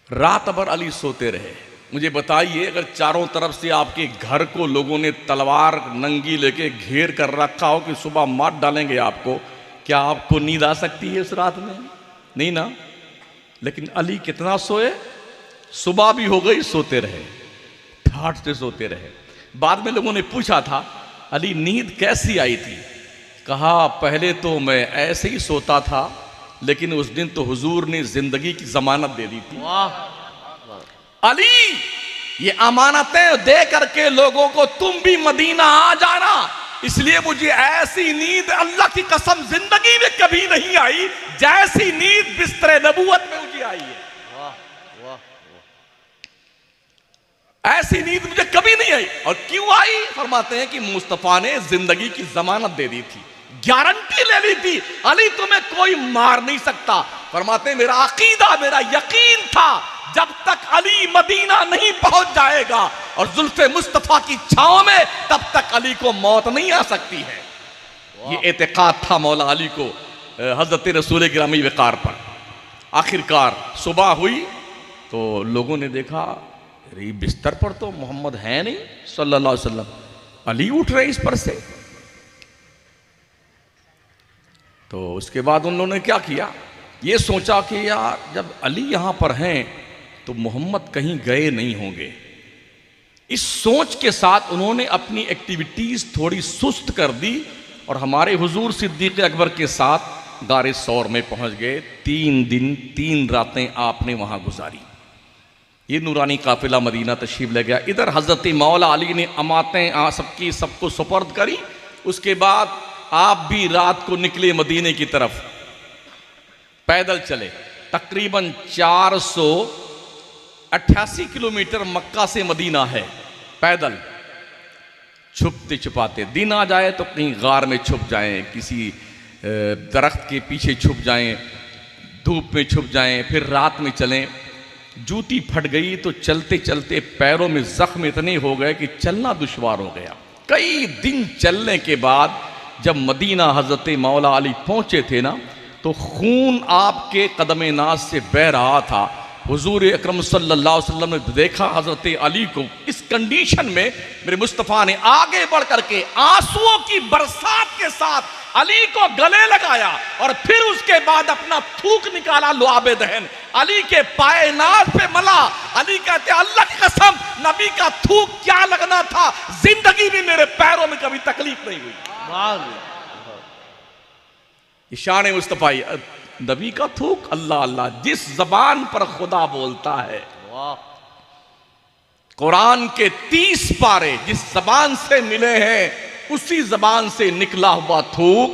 रात भर अली सोते रहे। मुझे बताइए अगर चारों तरफ से आपके घर को लोगों ने तलवार नंगी लेके घेर कर रखा हो कि सुबह मार डालेंगे आपको, क्या आपको नींद आ सकती है उस रात में? नहीं ना। लेकिन अली कितना सोए, सुबह भी हो गई सोते रहे, ठाठ से सोते रहे। बाद में लोगों ने पूछा था अली नींद कैसी आई थी? कहा पहले तो मैं ऐसे ही सोता था लेकिन उस दिन तो हुजूर ने जिंदगी की जमानत दे दी थी। अली ये अमानतें दे करके लोगों को तुम भी मदीना आ जाना, इसलिए मुझे ऐसी नींद अल्लाह की कसम जिंदगी में कभी नहीं आई जैसी नींद बिस्तर नबूवत में मुझे आई है। ऐसी नींद मुझे कभी नहीं आई। और क्यों आई? फरमाते हैं कि मुस्तफा ने जिंदगी की जमानत दे दी थी, गारंटी ले ली थी, अली तुम्हें कोई मार नहीं सकता। फरमाते हैं मेरा अकीदा, मेरा यकीन था जब तक अली मदीना नहीं पहुंच जाएगा और जुल्फे मुस्तफा की छांव में, तब तक अली को मौत नहीं आ सकती है। ये एतकाद था मौला अली को हजरत रसूल गिरामी वकार पर। आखिरकार सुबह हुई तो लोगों ने देखा अरे बिस्तर पर तो मोहम्मद है नहीं सल्लल्लाहु अलैहि वसल्लम, अली उठ रहे इस पर से। तो उसके बाद उन लोगों ने क्या किया, ये सोचा कि यार जब अली यहां पर हैं तो मोहम्मद कहीं गए नहीं होंगे। इस सोच के साथ उन्होंने अपनी एक्टिविटीज थोड़ी सुस्त कर दी और हमारे हुजूर सिद्दीक अकबर के साथ गारे सौर में पहुंच गए। 3 दिन 3 रातें आपने वहां गुजारी। ये नूरानी काफिला मदीना तशरीफ ले गया। इधर हजरत मौला अली ने अमातें सबकी सबको सुपर्द करी। उसके बाद आप भी रात को निकले मदीने की तरफ, पैदल चले। तकरीबन 488 किलोमीटर मक्का से मदीना है पैदल, छुपते छुपाते। दिन आ जाए तो कहीं गार में छुप जाएं, किसी दरख्त के पीछे छुप जाएं, धूप में छुप जाएं, फिर रात में चलें। जूती फट गई तो चलते चलते पैरों में जख्म इतने हो गए कि चलना दुश्वार हो गया। कई दिन चलने के बाद जब मदीना हजरत मौला अली पहुंचे थे ना, तो खून आपके कदम नाज से बह रहा था। हुजूर अकरम सल्लल्लाहु अलैहि वसल्लम ने देखा हजरत अली को इस कंडीशन में, मेरे मुस्तफ़ा ने आगे बढ़ करके आंसुओं की बरसात के साथ अली को गले लगाया और फिर उसके बाद अपना थूक निकाला, लुआबे दहन अली के पाए नाज पे मला। अली कहते अल्लाह की कसम, नबी का थूक क्या लगना था, जिंदगी में मेरे पैरों में कभी तकलीफ नहीं हुई। शान मुस्तफा, नबी का थूक, अल्लाह अल्लाह, जिस जबान पर खुदा बोलता है, कुरान के 30 पारे जिस जबान से मिले हैं उसी जबान से निकला हुआ थूक,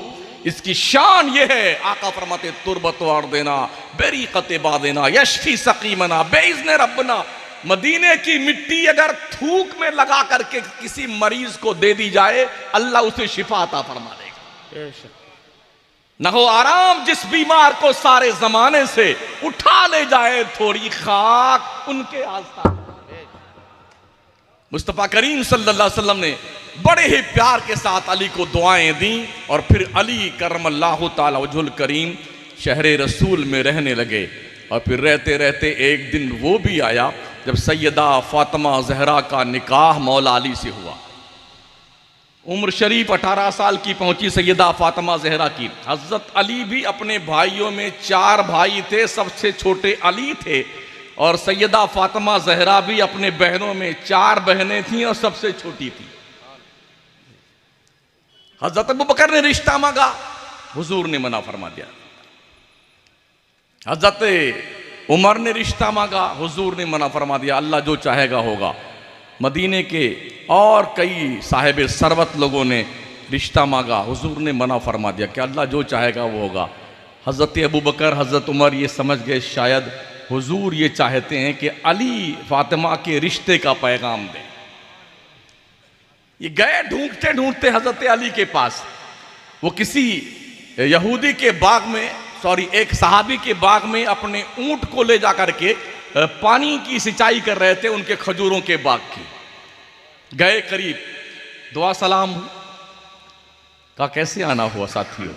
इसकी शान यह है। आका फरमाते तुरबत वार देना, बेरीकत बादेना, यशफी सकीमना, बेइज़्न रब्बना। मदीने की मिट्टी अगर थूक में लगा करके किसी मरीज को दे दी जाए, अल्लाह उसे शिफा अता फरमा देगा। न हो आराम जिस बीमार को सारे जमाने से उठा ले जाए थोड़ी खाक उनके आस्था। मुस्तफा करीम सल्लल्लाहु अलैहि वसल्लम ने बड़े ही प्यार के साथ अली को दुआएं दी और फिर अली करमल्लाहु ताला वजहुल करीम शहर रसूल में रहने लगे। और फिर रहते रहते एक दिन वो भी आया जब सैयदा फातिमा जहरा का निकाह मौला अली से हुआ। उम्र शरीफ 18 साल की पहुंची सैयदा फातिमा जहरा की। हजरत अली भी अपने भाइयों में 4 भाई थे, सबसे छोटे अली थे। और सैयदा फातिमा जहरा भी अपने बहनों में 4 बहनें थीं और सबसे छोटी थी। हजरत अबू बकर ने रिश्ता मांगा, हुजूर ने मना फरमा दिया। हजरत उमर ने रिश्ता मांगा, हुजूर ने मना फरमा दिया, अल्लाह जो चाहेगा होगा। मदीने के और कई साहिब सरवत लोगों ने रिश्ता मांगा, हुजूर ने मना फरमा दिया कि अल्लाह जो चाहेगा वो होगा। हजरत अबू बकर, हजरत उमर ये समझ गए शायद हुजूर ये चाहते हैं कि अली फातिमा के रिश्ते का पैगाम दें। ये गए ढूंढते ढूंढते हजरत अली के पास। वो किसी यहूदी के बाग में, एक सहाबी के बाग में अपने ऊंट को ले जा करके पानी की सिंचाई कर रहे थे, उनके खजूरों के बाग की। गए करीब, दुआ सलाम, कहा कैसे आना हुआ साथियों?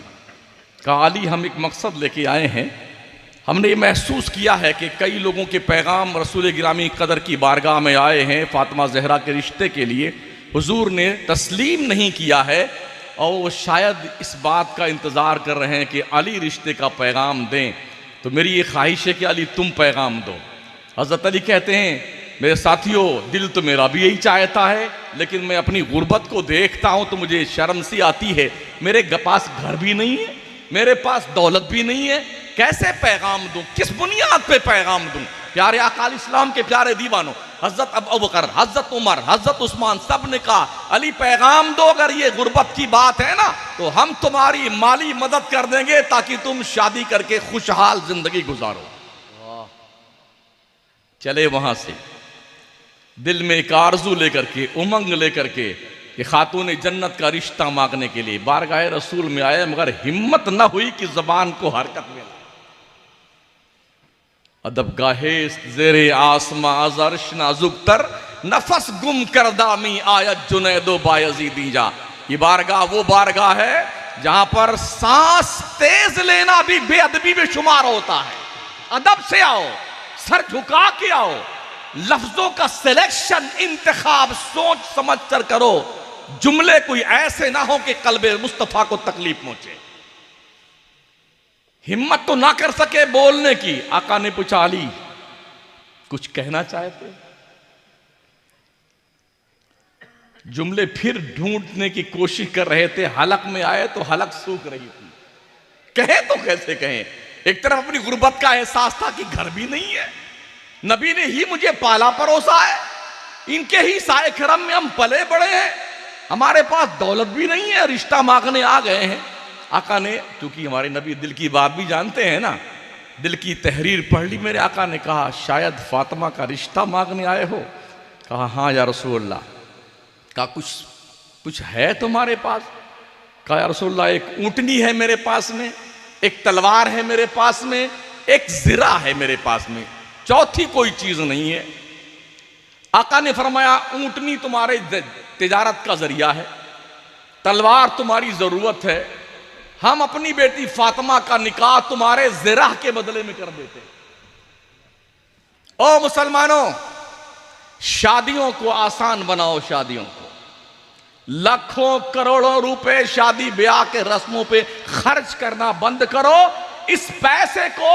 कहा अली हम एक मकसद लेके आए हैं, हमने ये महसूस किया है कि कई लोगों के पैगाम रसूल गिरामी कदर की बारगाह में आए हैं फातिमा जहरा के रिश्ते के लिए, हुजूर ने तस्लीम नहीं किया है और वो शायद इस बात का इंतज़ार कर रहे हैं कि अली रिश्ते का पैगाम दें। तो मेरी ये ख्वाहिश है कि अली तुम पैगाम दो। हज़रत अली कहते हैं मेरे साथियों, दिल तो मेरा भी यही चाहता है, लेकिन मैं अपनी गुर्बत को देखता हूँ तो मुझे शर्म सी आती है। मेरे पास घर भी नहीं है, मेरे पास दौलत भी नहीं है, कैसे पैगाम दूं, किस बुनियाद पे पैगाम दूं? प्यारे आका इस्लाम के प्यारे दीवानों, हजरत अबू बकर, हजरत उमर, हजरत उस्मान, सब ने कहा अली पैगाम दो, अगर ये गुर्बत की बात है ना तो हम तुम्हारी माली मदद कर देंगे ताकि तुम शादी करके खुशहाल जिंदगी गुजारो। चले वहां से दिल में एक आरजू लेकर के, उमंग लेकर के कि खातून जन्नत का रिश्ता मांगने के लिए बारगाह रसूल में आए, मगर हिम्मत न हुई कि जबान को हरकत में लाए। अदब गाहे जेरे आसमा अजर्श नाजुक तर, नफस गुम कर दामी आयत जुनैदो बायजीदी जा। ये बारगाह वो बारगाह है जहां पर सांस तेज लेना भी बेअदबी में शुमार होता है। अदब से आओ, सर झुका के आओ, लफ्जों का सिलेक्शन, इंतखाब सोच समझ कर करो, जुमले कोई ऐसे ना हो कि कल्बे मुस्तफा को तकलीफ पहुंचे। हिम्मत तो ना कर सके बोलने की। आका ने पूछा अली कुछ कहना चाहते? जुमले फिर ढूंढने की कोशिश कर रहे थे, हलक में आए तो हलक सूख रही थी। कहे तो कैसे कहें? एक तरफ अपनी गुर्बत का एहसास था कि घर भी नहीं है, नबी ने ही मुझे पाला परोसा है, इनके ही साए करम में हम पले बड़े हैं, हमारे पास दौलत भी नहीं है, रिश्ता मांगने आ गए हैं। आका ने, क्योंकि हमारे नबी दिल की बात भी जानते हैं ना, दिल की तहरीर पढ़ ली। मेरे आका ने कहा शायद फातिमा का रिश्ता मांगने आए हो? कहा हाँ या रसूलल्लाह। कहा कुछ है तुम्हारे पास? कहा या रसूलल्लाह एक ऊँटनी है मेरे पास में, एक तलवार है मेरे पास में, एक ज़िरा है मेरे पास में, चौथी कोई चीज नहीं है। आका ने फरमाया ऊँटनी तुम्हारे तिजारत का जरिया है, तलवार तुम्हारी जरूरत है, हम अपनी बेटी फातिमा का निकाह तुम्हारे ज़िराह के बदले में कर देते। ओ मुसलमानों, शादियों को आसान बनाओ, शादियों को। लाखों करोड़ों रुपए शादी ब्याह के रस्मों पे खर्च करना बंद करो। इस पैसे को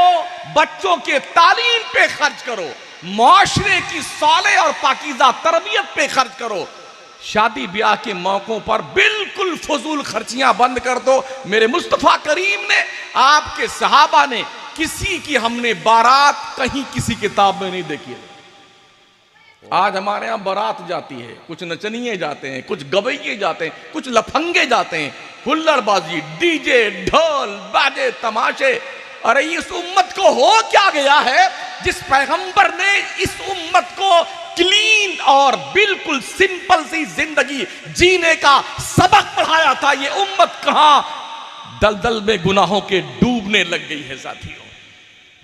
बच्चों के तालीम पे खर्च करो, मुआशरे की साले और पाकीज़ा तरबियत पे खर्च करो। शादी ब्याह के मौकों पर बिल्कुल फजूल खर्चियां बंद कर दो। मेरे मुस्तफा करीम ने, आपके सहाबा ने, किसी की हमने बारात कहीं किसी किताब में नहीं देखी है। आज हमारे यहां बारात जाती है, कुछ नचनिए जाते हैं, कुछ गवैये जाते हैं, कुछ लफंगे जाते हैं, हुल्लड़बाजी, डीजे, ढोल बाजे, तमाशे। अरे इस उम्मत को हो क्या गया है जिस पैगंबर ने इस उम्मत को क्लीन और बिल्कुल सिंपल सी जिंदगी जीने का सबक पढ़ाया था, ये उम्मत कहां दलदल में गुनाहों के डूबने लग गई है। साथियों,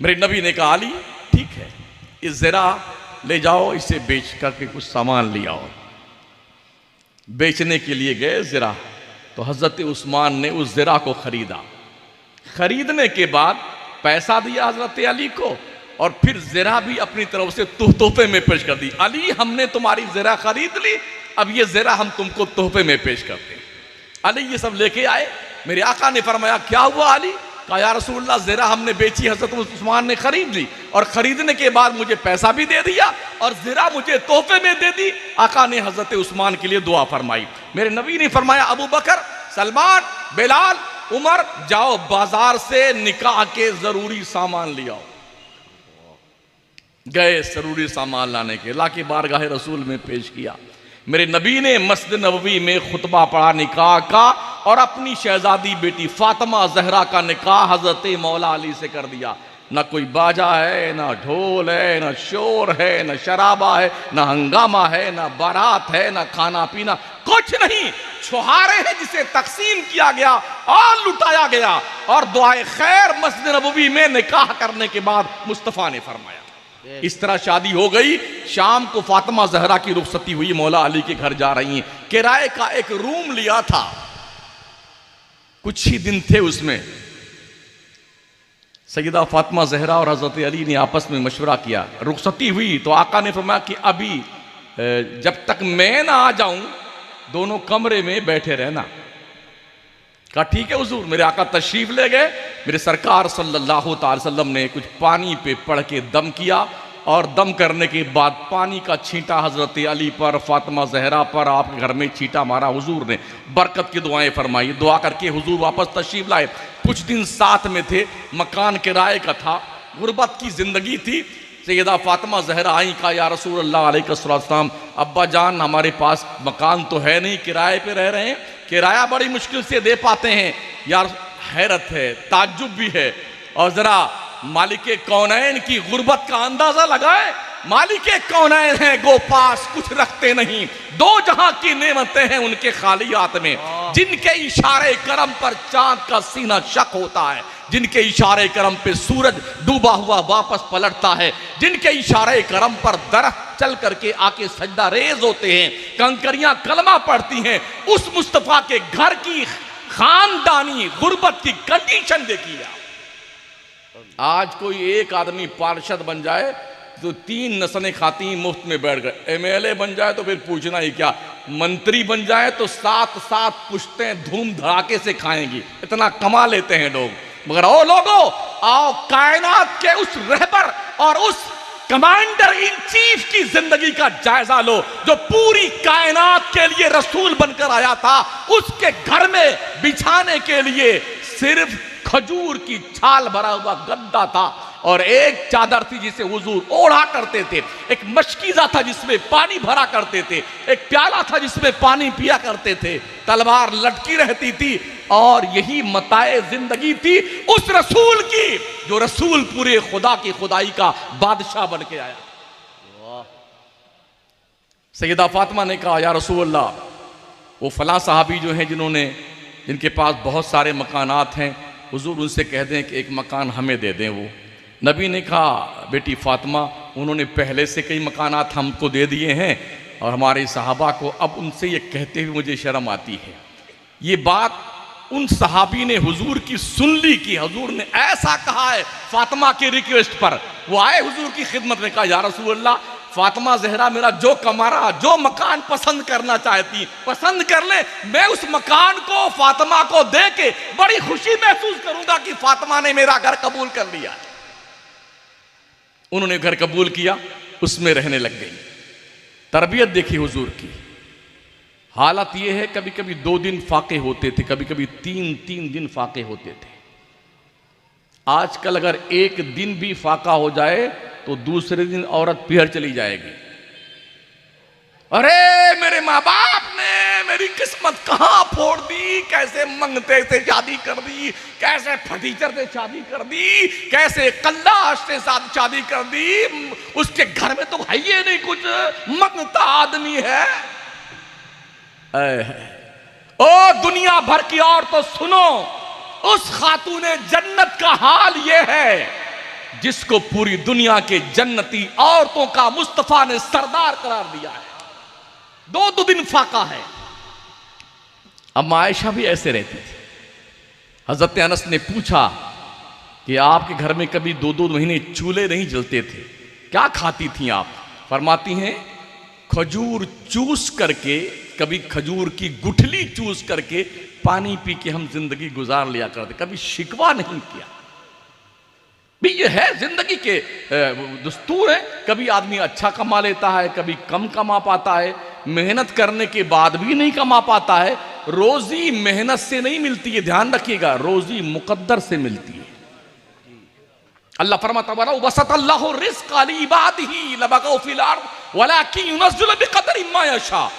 मेरे नबी ने कहा, अली ठीक है, इस ज़रा ले जाओ, इसे बेच करके कुछ सामान ले आओ। बेचने के लिए गए ज़रा, तो हजरत उस्मान ने उस ज़रा को खरीदा। खरीदने के बाद पैसा दिया हजरत अली को, और फिर ज़रा भी अपनी तरफ से तोहफे में पेश कर दी। अली, हमने तुम्हारी ज़रा खरीद ली, अब ये ज़रा हम तुमको तोहफे में पेश करते हैं। अली ये सब लेके आए। मेरे आका ने फरमाया, क्या हुआ अली? कहा, या रसूलल्लाह, ज़रा हमने बेची, हजरत उस्मान ने खरीद ली, और खरीदने के बाद मुझे पैसा भी दे दिया और ज़रा मुझे तोहफे में दे दी। आका ने हजरत उस्मान के लिए दुआ फरमाई। मेरे नबी ने फरमाया, अबू बकर, सलमान, बिलाल, उमर, जाओ बाजार से निकाह के जरूरी सामान ले आओ। गए जरूरी सामान लाने के, ला के बारगाह रसूल में पेश किया। मेरे नबी ने मस्जिद नबवी में खुतबा पढ़ा निकाह का, और अपनी शहजादी बेटी फातिमा जहरा का निकाह हजरत मौला अली से कर दिया। ना कोई बाजा है, ना ढोल है, ना शोर है, ना शराबा है, ना हंगामा है, ना बारात है, ना खाना पीना, कुछ नहीं। छुहारे हैं जिसे तकसीम किया गया और लुटाया गया। और दुआए खैर मस्जिद नबवी में निकाह करने के बाद मुस्तफ़ा ने फरमाया। इस तरह शादी हो गई। शाम को फातिमा जहरा की रुखसती हुई, मौला अली के घर जा रही हैं। किराए का एक रूम लिया था, कुछ ही दिन थे उसमें। सैयदा फातिमा जहरा और हजरत अली ने आपस में मशवरा किया। रुखसती हुई तो आका ने फरमाया कि अभी जब तक मैं ना आ जाऊं, दोनों कमरे में बैठे रहना। कहा, ठीक है हुजूर। मेरे आका तशरीफ ले गए। मेरे सरकार सल्लल्लाहु अलैहि वसल्लम ने कुछ पानी पे पढ़ के दम किया, और दम करने के बाद पानी का छींटा हजरत अली पर, फातिमा जहरा पर, आपके घर में छींटा मारा। हुजूर ने बरकत की दुआएं फरमाई। दुआ करके हुजूर वापस तशरीफ लाए। कुछ दिन साथ में थे, मकान किराए का था, गुर्बत की जिंदगी थी। सैयदा फातिमा जहरा आई, कहा, या रसूल अल्लाह अलैहिस्सलाम, अब्बा जान, हमारे पास मकान तो है नहीं, किराए पे रह रहे हैं, किराया बड़ी मुश्किल से दे पाते हैं। यार हैरत है, ताज्जुब भी है, और जरा मालिके कौनैन की गुर्बत का अंदाजा लगाए। मालिके कौनैन हैं, गो पास कुछ रखते नहीं, दो जहां की नेमतें हैं उनके खालियात में। जिनके इशारे करम पर चांद का सीना शक होता है, जिनके इशारे करम पे सूरज डूबा हुआ वापस पलटता है, जिनके इशारे करम पर दरख्त चल करके आके सजदा रेज होते हैं, कंकरियां कलमा पड़ती हैं, उस मुस्तफा के घर की खानदानी गुर्बत की कंडीशन देखिए। आज कोई एक आदमी पार्षद बन जाए तो 3 नस्लें खाती मुफ्त में बैठ गए, एमएलए बन जाए तो फिर पूछना ही क्या, मंत्री बन जाए तो 7 पुश्तें धूम धड़ाके से खाएंगी, इतना कमा लेते हैं लोग। मगर ओ लोगों, आओ कायनात के उस रहबर और उस कमांडर इन चीफ की जिंदगी का जायजा लो, जो पूरी कायनात के लिए रसूल बनकर आया था। उसके घर में बिछाने के लिए सिर्फ खजूर की छाल भरा हुआ गद्दा था, और एक चादर थी जिसे हुजूर ओढ़ा करते थे, एक मशकीज़ा था जिसमें पानी भरा करते थे, एक प्याला था जिसमें पानी पिया करते थे, तलवार लटकी रहती थी, और यही मताए जिंदगी थी उस रसूल की, जो रसूल पूरे खुदा की खुदाई का बादशाह बन के आया। सैयदा फातिमा ने कहा, या रसूल अल्लाह, वो फलां साहबी जो हैं जिनके पास बहुत सारे मकानात हैं, हुजूर उनसे कह दें कि एक मकान हमें दे दें। वो नबी ने कहा, बेटी फातिमा, उन्होंने पहले से कई मकानात हमको दे दिए हैं, और हमारे सहाबा को अब उनसे ये कहते हुए मुझे शर्म आती है। ये बात उन सहाबी ने हुजूर की सुन ली कि हुजूर ने ऐसा कहा है फातिमा के रिक्वेस्ट पर। वो आए हुजूर की खिदमत में, कहा या रसूल अल्लाह, फातिमा जहरा मेरा जो कमरा, जो मकान पसंद करना चाहती पसंद कर ले, मैं उस मकान को फातिमा को दे के बड़ी खुशी महसूस करूंगा कि फातिमा ने मेरा घर कबूल कर लिया। उन्होंने घर कबूल किया, उसमें रहने लग गई। तरबियत देखी हुजूर की। हालत यह है कभी कभी 2 दिन फाके होते थे, कभी कभी 3 दिन फाके होते थे। आजकल अगर 1 दिन भी फाका हो जाए तो दूसरे दिन औरत पिहर चली जाएगी। अरे मेरे माँ बाप ने मेरी किस्मत कहां फोड़ दी, कैसे मंगते से शादी कर दी, कैसे फटीचर से शादी कर दी, कैसे कल्लाश से शादी कर दी, उसके घर में तो है ही नहीं कुछ, मंगता आदमी है। ओ दुनिया भर की औरतों सुनो, उस खातूने जन्नत का हाल यह है जिसको पूरी दुनिया के जन्नती औरतों का मुस्तफा ने सरदार करार दिया है। 2 दिन फाका है। अब आयशा भी ऐसे रहती थी। हजरत अनस ने पूछा कि आपके घर में कभी 2 महीने चूल्हे नहीं जलते थे, क्या खाती थी आप? फरमाती हैं खजूर चूस करके, कभी खजूर की गुठली चूस करके पानी पी के हम जिंदगी गुजार लिया करते, कभी शिकवा नहीं किया। भी ये है जिंदगी के दस्तूर है। कभी आदमी अच्छा कमा लेता है, कभी कम कमा पाता है, मेहनत करने के बाद भी नहीं कमा पाता है। रोजी मेहनत से नहीं मिलती है, ध्यान रखिएगा, रोजी मुकद्दर से मिलती है। अल्लाह फरमाता है वसतल्लाहु रिज़्क़ लिइबादिही लबगौ फिल अर्ज़ वलाकिन युनज़्ज़िलु बिक़दरि मा यशा।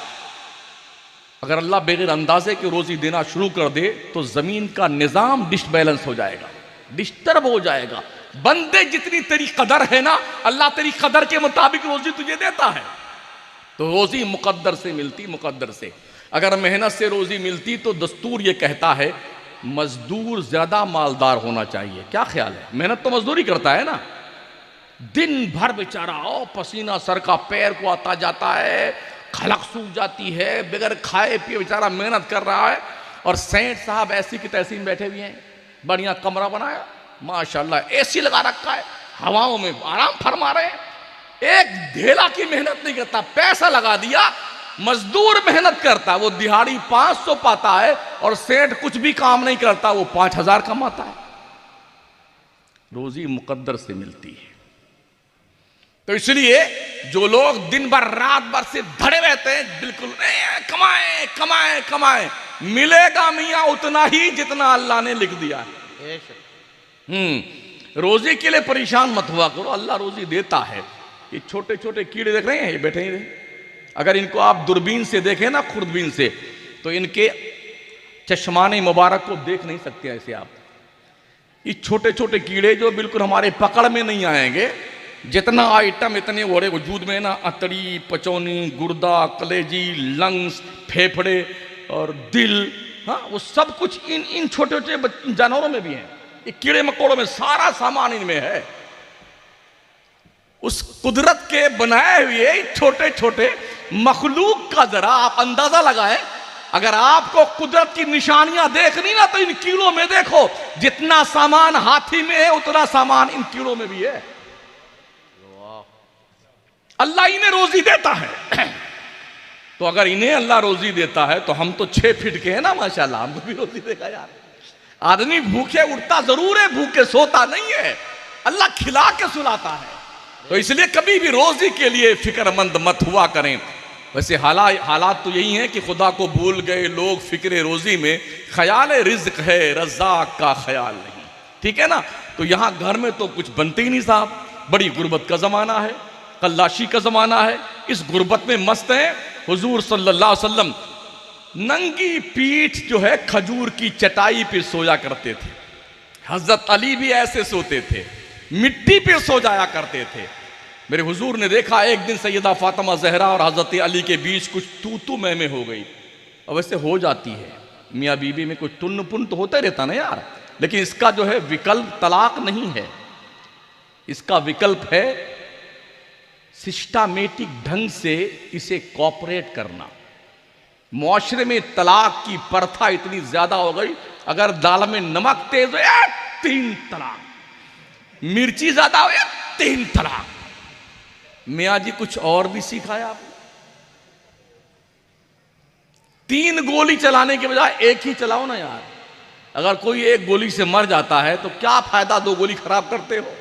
अगर अल्लाह बगैर अंदाजे की रोजी देना शुरू कर दे तो जमीन का निजाम डिसबैलेंस हो जाएगा, डिस्टर्ब हो जाएगा। बंदे जितनी तेरी कदर है ना, अल्लाह तेरी कदर के मुताबिक रोजी तुझे देता है। तो रोजी मुकद्दर से मिलती, मुकद्दर से। अगर मेहनत से रोजी मिलती तो दस्तूर ये कहता है मजदूर ज्यादा मालदार होना चाहिए। क्या ख्याल है? मेहनत तो मजदूरी करता है ना, दिन भर बेचारा पसीना सर का पैर को आता जाता है, खलक सूख जाती है, बगैर खाए पिए बेचारा मेहनत कर रहा है। और सेठ साहब ऐसी की तैसी में बैठे हुए हैं, बढ़िया कमरा बनाया, माशाल्लाह एसी लगा रखा है, हवाओं में आराम फरमा रहे हैं। एक ढेला की मेहनत नहीं करता, पैसा लगा दिया। मजदूर मेहनत करता, वो दिहाड़ी 500 पाता है, और सेठ कुछ भी काम नहीं करता, वो 5000 कमाता है। रोजी मुकद्दर से मिलती है। तो इसलिए जो लोग दिन भर रात भर से धड़े रहते हैं, बिल्कुल नहीं, कमाए कमाए कमाए, मिलेगा मियां उतना ही जितना अल्लाह ने लिख दिया है। रोजी के लिए परेशान मत हुआ करो, अल्लाह रोजी देता है। ये छोटे छोटे कीड़े देख रहे हैं, ये बैठे ही, अगर इनको आप दूरबीन से देखें ना, खुर्दबीन से, तो इनके चश्माने मुबारक को देख नहीं सकते ऐसे आप। ये छोटे छोटे कीड़े जो बिल्कुल हमारे पकड़ में नहीं आएंगे, जितना आइटम इतने बड़े वजूद में ना, अतड़ी, पचौनी, गुर्दा, कलेजी, लंग्स, फेफड़े और दिल, हाँ वो सब कुछ इन छोटे छोटे जानवरों में भी है। ये कीड़े मकोड़ों में सारा सामान इनमें है। उस कुदरत के बनाए हुए छोटे छोटे मखलूक का जरा आप अंदाजा लगाएं। अगर आपको कुदरत की निशानियां देखनी ना, तो इन कीड़ों में देखो, जितना सामान हाथी में है उतना सामान इन कीड़ों में भी है। अल्लाह इन्हें रोजी देता है। तो अगर इन्हें अल्लाह रोजी देता है तो हम तो 6 फीट के हैं ना, माशाल्लाह, हमको भी रोजी देगा यार। आदमी भूखे उठता जरूर है, भूखे सोता नहीं है, अल्लाह खिला के सुलाता है। तो इसलिए कभी भी रोजी के लिए फिक्रमंद मत हुआ करें। वैसे हालात तो यही हैं कि खुदा को भूल गए लोग फिक्र रोजी में, ख्याल रिज्क है, रज़ाक का ख्याल नहीं। ठीक है ना? तो यहां घर में तो कुछ बनते ही नहीं साहब, बड़ी गुर्बत का जमाना है, कल्लाशी का जमाना है। इस गुर्बत में मस्त है। हुजूर सल्लल्लाहु अलैहि वसल्लम नंगी पीठ जो है खजूर की चटाई पे सोया करते थे। हजरत अली भी ऐसे सोते थे, मिट्टी पे सो जाया करते थे। मेरे हुजूर ने देखा एक दिन सैयदा फातिमा ज़हरा और हजरत अली के बीच कुछ तू मैं हो गई। और वैसे हो जाती है, मियाँ बीबी में कुछ टुन्न पुन तो होता रहता ना यार, लेकिन इसका जो है विकल्प तलाक नहीं है, इसका विकल्प है सिस्टमैटिक ढंग से इसे कॉपरेट करना। मुआशरे में तलाक की प्रथा इतनी ज्यादा हो गई, अगर दाल में नमक तेज हो 3 तलाक, मिर्ची ज्यादा हो 3 तलाक। मियाँ जी कुछ और भी सिखाया आपने? 3 गोली चलाने के बजाय एक ही चलाओ ना यार। अगर कोई एक गोली से मर जाता है तो क्या फायदा 2 गोली खराब करते हो?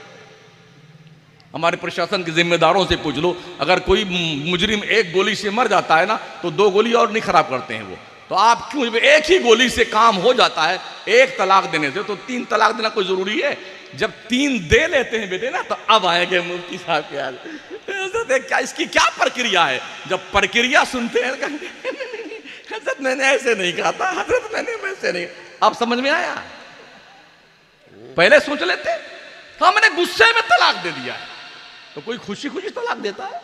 हमारे प्रशासन के जिम्मेदारों से पूछ लो, अगर कोई मुजरिम एक गोली से मर जाता है ना तो 2 गोली और नहीं खराब करते हैं वो। तो आप क्यों, एक ही गोली से काम हो जाता है 1 तलाक देने से, तो 3 तलाक देना कोई जरूरी है? जब 3 दे लेते हैं बेटे ना तो अब आएंगे मुफ्ती साहब के यार क्या इसकी क्या प्रक्रिया है। जब प्रक्रिया सुनते हैं हजरत मैंने ऐसे नहीं कहा था, हजरत मैंने वैसे नहीं। अब समझ में आया? पहले सोच लेते हाँ मैंने गुस्से में तलाक दे दिया है, तो कोई खुशी खुशी तलाक देता है?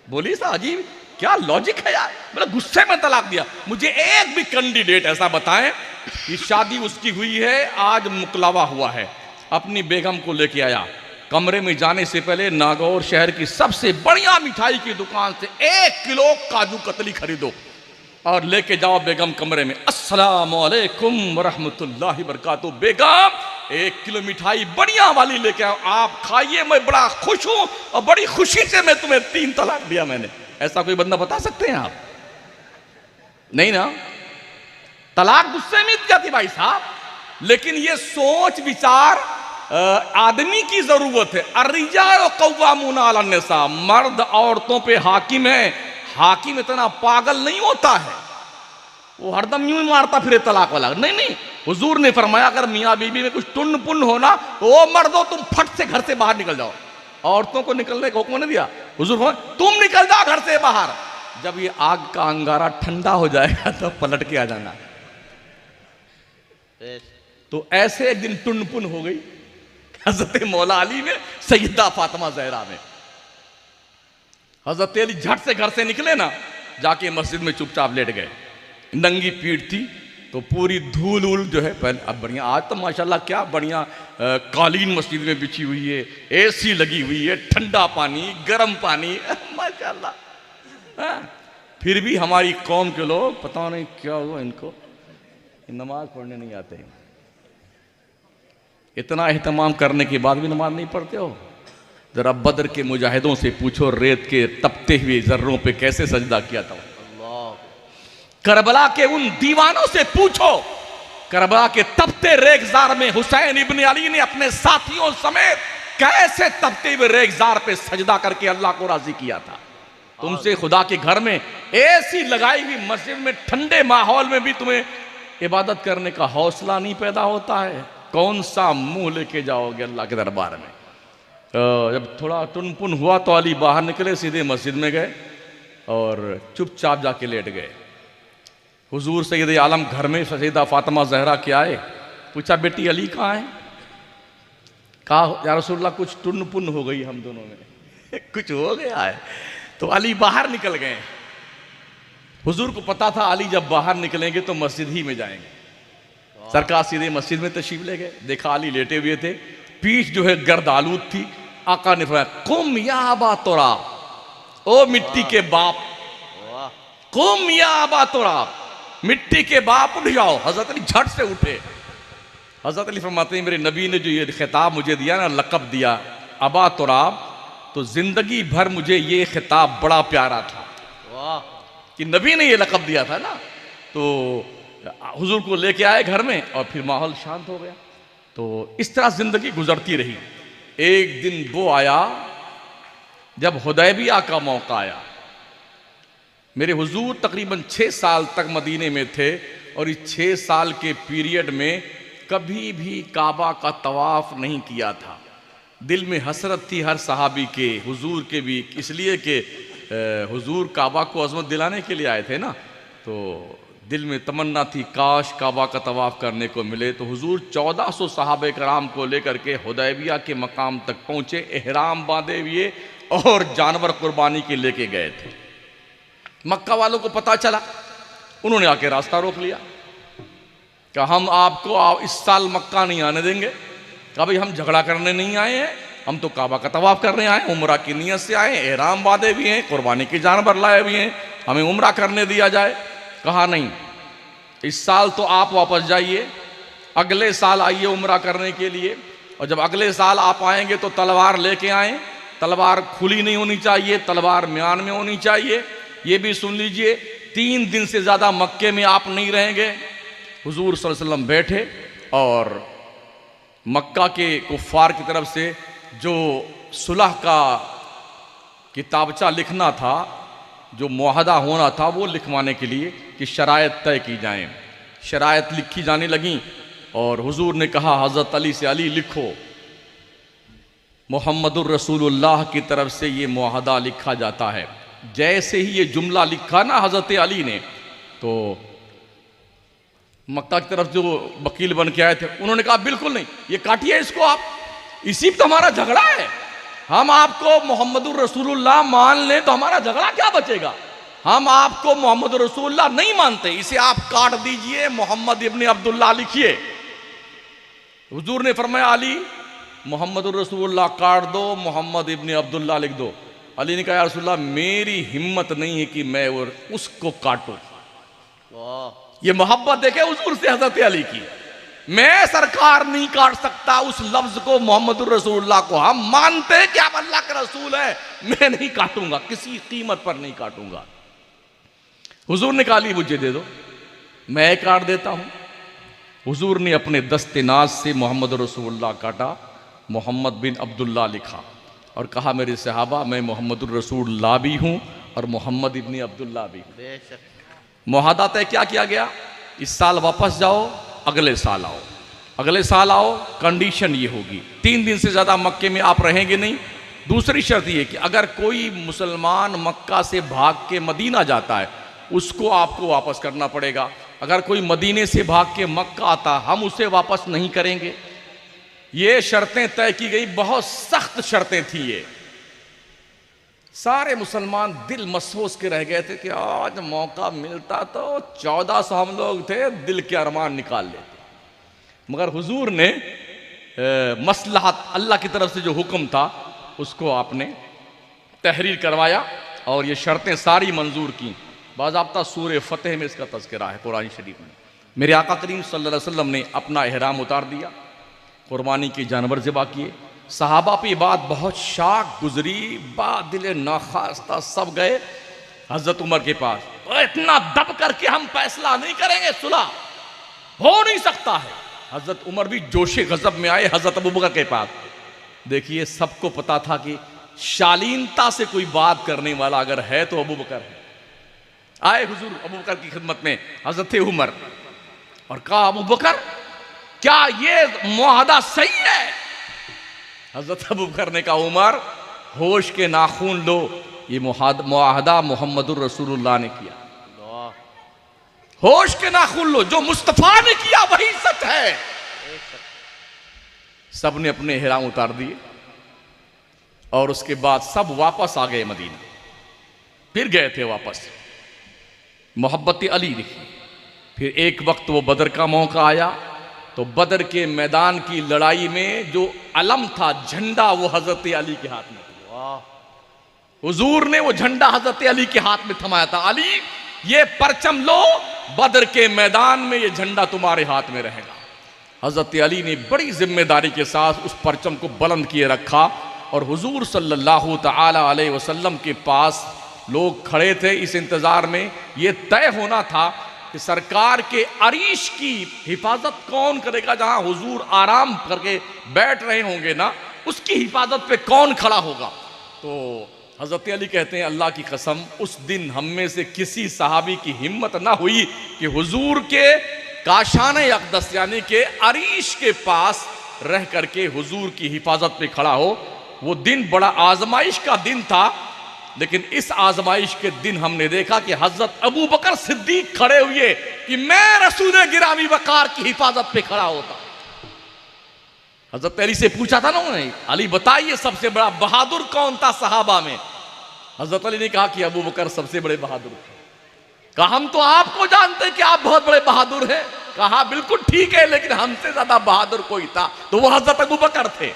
बोली सा अजीब क्या लॉजिक है यार। मतलब गुस्से में तलाक दिया। मुझे एक भी कैंडिडेट ऐसा बताएं कि शादी उसकी हुई है, आज मुकलावा हुआ है, अपनी बेगम को लेके आया, कमरे में जाने से पहले नागौर शहर की सबसे बढ़िया मिठाई की दुकान से 1 किलो काजू कतली खरीदो और लेके जाओ बेगम कमरे में। अस्सलाम वालेकुम वरहमतुल्लाहि बरकातुहू। बेगम 1 किलो मिठाई बढ़िया वाली लेके आओ, आप खाइए, मैं बड़ा खुश हूं और बड़ी खुशी से मैं तुम्हें 3 तलाक दिया मैंने। ऐसा कोई बंदा बता सकते हैं आप? नहीं ना। तलाक गुस्से में जाती भाई साहब। लेकिन ये सोच विचार आदमी की जरूरत है। अर्रिजाल कव्वामून अला निसा, मर्द औरतों पे हाकिम है। हाकिम इतना पागल नहीं होता है, वो हरदम यूं ही मारता फिरे तलाक वाला। नहीं नहीं, हुजूर ने फरमाया अगर मियाँ बीवी में कुछ टुन्न पुन्न होना तो वो मर्दो तुम फट से घर से बाहर निकल जाओ। औरतों को निकलने का हुक्म नहीं दिया हुजूर, तुम निकल जाओ घर से बाहर। जब ये आग का अंगारा ठंडा हो जाएगा तो पलट के आ जाना। तो ऐसे एक दिन टुन्न पुन्न हो गई हजरत मौला अली में, सैयदा फातिमा ज़हरा में। हजरत अली झट से घर से निकले ना, जाके मस्जिद में चुपचाप लेट गए। नंगी पीठ थी तो पूरी धूल उल जो है पहले, अब बढ़िया, आज तो माशाल्लाह क्या बढ़िया कालीन मस्जिद में बिछी हुई है, एसी लगी हुई है, ठंडा पानी, गर्म पानी माशाल्लाह। फिर भी हमारी कौम के लोग पता नहीं क्या हुआ इनको, नमाज पढ़ने नहीं आते हैं। इतना एहतमाम करने के बाद भी नमाज नहीं पढ़ते हो? जरा बदर के मुजाहिदों से पूछो रेत के तपते हुए जर्रों पे कैसे सजदा किया था। करबला के उन दीवानों से पूछो, करबला के तपते रेगजार में हुसैन इब्न अली ने अपने साथियों समेत कैसे तपते हुए रेगजार पे सजदा करके अल्लाह को राजी किया था। तुमसे खुदा के घर में ऐसी लगाई हुई मस्जिद में ठंडे माहौल में भी तुम्हें इबादत करने का हौसला नहीं पैदा होता है। कौन सा मुंह लेके जाओगे अल्लाह के दरबार में? जब थोड़ा टुनपुन हुआ तो अली बाहर निकले, सीधे मस्जिद में गए और चुपचाप जाके लेट गए। हुजूर सैयद आलम घर में सैयदा फातिमा ज़हरा के आए, पूछा बेटी अली कहाँ है? कहा या रसूलल्लाह कुछ टुनपुन हो गई हम दोनों में कुछ हो गया है। तो अली बाहर निकल गए। हुजूर को पता था अली जब बाहर निकलेंगे तो मस्जिद ही में जाएंगे। सरकार सीधे मस्जिद में तशरीफ ले गए। देखा अली लेटे हुए थे, पीठ जो है गर्द आलूद थी। आका ने फरमाया कुम या अबा तुराब, ओ मिट्टी के बाप, कुम या अबा तुराब, मिट्टी के बाप उठ जाओ। हजरत अली झट से उठे। हजरत अली फरमाते हैं मेरे नबी ने जो ये खिताब मुझे दिया ना, लक़ब दिया अबा तुराब, तो जिंदगी भर मुझे ये खिताब बड़ा प्यारा था कि नबी ने ये लक़ब दिया था ना। तो हुजूर को लेके आए घर में और फिर माहौल शांत हो गया। तो इस तरह जिंदगी गुजरती रही। एक दिन वो आया जब हुदैबिया का मौका आया। मेरे हुजूर तकरीबन 6 साल तक मदीने में थे और इस 6 साल के पीरियड में कभी भी काबा का तवाफ नहीं किया था। दिल में हसरत थी हर सहाबी के, हुजूर के भी, इसलिए कि हुजूर काबा को अजमत दिलाने के लिए आए थे ना। तो दिल में तमन्ना थी काश काबा का तवाफ करने को मिले। तो हुजूर 1400 सहाबे कराम को लेकर के हुदैबिया के मकाम तक पहुँचे, एहराम बांधे हुए और जानवर कुर्बानी के लेके गए थे। मक्का वालों को पता चला, उन्होंने आके रास्ता रोक लिया कि हम आपको इस साल मक्का नहीं आने देंगे। कहा भाई हम झगड़ा करने नहीं आए हैं, हम तो काबा का तवाफ करने आए, उम्रा की नीयत से आए, एहराम बांधे हुए हैं, कुर्बानी के जानवर लाए हुए हैं, हमें उम्रा करने दिया जाए। कहा नहीं, इस साल तो आप वापस जाइए, अगले साल आइए उम्रा करने के लिए, और जब अगले साल आप आएंगे तो तलवार लेके आएं, तलवार खुली नहीं होनी चाहिए, तलवार म्यान में होनी चाहिए। ये भी सुन लीजिए, 3 दिन से ज़्यादा मक्के में आप नहीं रहेंगे। हुजूर सल्लल्लाहु अलैहि वसल्लम बैठे और मक्का के कुफ्फार की तरफ से जो सुलह का किताबचा लिखना था, जो मुआहदा होना था, वो लिखवाने के लिए कि शराइत तय की जाएं। शराइत लिखी जाने लगी और हुजूर ने कहा हज़रत अली से, अली लिखो, मुहम्मदुर रसूलुल्लाह की तरफ से ये मुआहदा लिखा जाता है। जैसे ही ये जुमला लिखा ना हज़रत अली ने, तो मक्का की तरफ जो वकील बन के आए थे उन्होंने कहा बिल्कुल नहीं, ये काटिए इसको आप, इसी पे तो हमारा झगड़ा है। हम आपको मोहम्मदुर रसूलुल्लाह मान लें तो हमारा झगड़ा क्या बचेगा। हम आपको मोहम्मद रसूलुल्लाह नहीं मानते, इसे आप काट दीजिए, मोहम्मद इब्ने अब्दुल्लाह लिखिए। हुजूर ने फरमाया अली मोहम्मद रसूलुल्लाह काट दो, मोहम्मद इब्ने अब्दुल्लाह लिख दो। अली ने कहा या रसूलुल्लाह मेरी हिम्मत नहीं है कि मैं उसको काटूं। ये मोहब्बत देखे हुजूर से हजरत अली की। मैं सरकार नहीं काट सकता उस लफ्ज को, मोहम्मद रसूलुल्लाह को। हम मानते हैं कि आप अल्लाह के रसूल है, मैं नहीं काटूंगा, किसी कीमत पर नहीं काटूंगा। हुजूर ने कहा अली मुझे दे दो, मैं काट देता हूं। हुजूर ने अपने दस्ते नाज से मोहम्मद रसूलुल्लाह काटा, मोहम्मद बिन अब्दुल्लाह लिखा और कहा मेरे सहाबा मैं मोहम्मद रसूलुल्लाह भी हूं और मोहम्मद इब्ने अब्दुल्लाह भी हूं। मुआहदा तय क्या किया गया, इस साल वापस जाओ, अगले साल आओ, अगले साल आओ। कंडीशन ये होगी 3 दिन से ज़्यादा मक्के में आप रहेंगे नहीं। दूसरी शर्त ये कि अगर कोई मुसलमान मक्का से भाग के मदीना जाता है उसको आपको वापस करना पड़ेगा। अगर कोई मदीने से भाग के मक्का आता हम उसे वापस नहीं करेंगे। ये शर्तें तय की गई, बहुत सख्त शर्तें थी ये। सारे मुसलमान दिल महसूस के रह गए थे कि आज मौका मिलता तो 1400 हम लोग थे, दिल के अरमान निकाल लेते। मगर हुजूर ने मसलहत अल्लाह की तरफ से जो हुक्म था उसको आपने तहरीर करवाया और ये शर्तें सारी मंजूर की। बाज़ाब्ता सूरह फतेह में इसका तज़किरा है कुरान शरीफ में। मेरे आका करीम सल्लल्लाहु अलैहि वसल्लम ने अपना इहराम उतार दिया, कुर्बानी के जानवर ज़िबा किए। सहाबा पे बात बहुत शाक गुजरी, बादिल नाखास्ता सब गए हजरत उमर के पास। तो इतना दब करके हम फैसला नहीं करेंगे, सुलह हो नहीं सकता है। हजरत उमर भी जोशे गजब में आए हजरत अबू बकर के पास। देखिए सबको पता था कि शालीनता से कोई बात करने वाला अगर है तो अबू बकर है। आए हुजूर अबू बकर की खिदमत में हजरत उमर और कहा अबू बकर क्या ये मुआहदा सही है। हजरत अबू बकर ने कहा उमर होश के नाखून लो, ये मुआहदा मोहम्मदुर रसूलुल्लाह ने किया। होश के नाखून लो, जो मुस्तफा ने किया वही सच है। सब ने अपने हिराम उतार दिए और उसके बाद सब वापस आ गए मदीना। फिर गए थे वापस, मोहब्बत अली लिखी। फिर एक वक्त वो बदर का मौका आया तो बदर के मैदान की लड़ाई में जो अलम था, झंडा, वो हजरत अली के हाथ में था। हुजूर ने वो झंडा हजरत अली के हाथ में थमाया था। अली ये परचम लो, बदर के मैदान में ये झंडा तुम्हारे हाथ में रहेगा। हजरत अली ने बड़ी जिम्मेदारी के साथ उस परचम को बुलंद किए रखा और हुजूर सल्लल्लाहु तआला अलैहि वसल्लम के पास लोग खड़े थे इस इंतजार में। ये तय होना था कि सरकार के अरीश की हिफाजत कौन करेगा। जहां हुजूर आराम करके बैठ रहे होंगे ना, उसकी हिफाजत पे कौन खड़ा होगा। तो हजरत अली कहते हैं अल्लाह की कसम उस दिन हम में से किसी सहाबी की हिम्मत ना हुई कि हुजूर के काशाने अक़दस यानी के अरीश के पास रह करके हुजूर की हिफाजत पे खड़ा हो। वो दिन बड़ा आजमाइश का दिन था, लेकिन इस आजमाइश के दिन हमने देखा कि हजरत अबू बकर सिद्दीक खड़े हुए कि मैं रसूल गिरामी वकार की हिफाजत पे खड़ा होता। हजरत अली से पूछा था ना उन्होंने, अली बताइए सबसे बड़ा बहादुर कौन था सहाबा में। हजरत अली ने कहा कि अबू बकर सबसे बड़े बहादुर थे। कहा हम तो आपको जानते हैं कि आप बहुत बड़े बहादुर हैं। कहा बिल्कुल ठीक है, लेकिन हमसे ज्यादा बहादुर कोई था तो वो हजरत अबू बकर थे।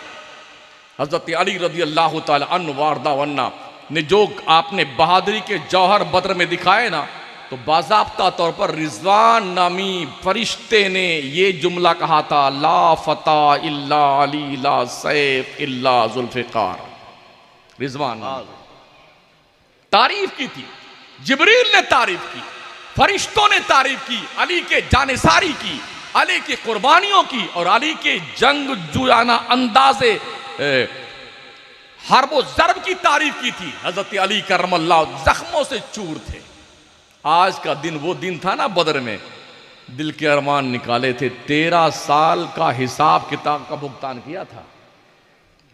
हजरत अली रज़ी अल्लाह तआला अन्हु वारदा वन्ना ने जो आपने बहादुरी के जौहर बद्र में दिखाए ना, तो बाज़ाब्ता तौर पर रिजवान नामी फरिश्ते ने ये जुमला कहा था, ला फता इल्ला अली ला सैफ इल्ला जुल्फ़िकार। रिजवान तारीफ की थी, जिब्रील ने तारीफ की, फरिश्तों ने तारीफ की, अली के जानिसारी की, अली की कुर्बानियों की और अली के जंग जुयाना अंदाज़े हर्ब व ज़र्ब की तारीफ की थी। हजरत अली करमल्लाह जख्मों से चूर थे। आज का दिन वो दिन था ना, बदर में दिल के अरमान निकाले थे। 13 साल का हिसाब किताब का भुगतान किया था,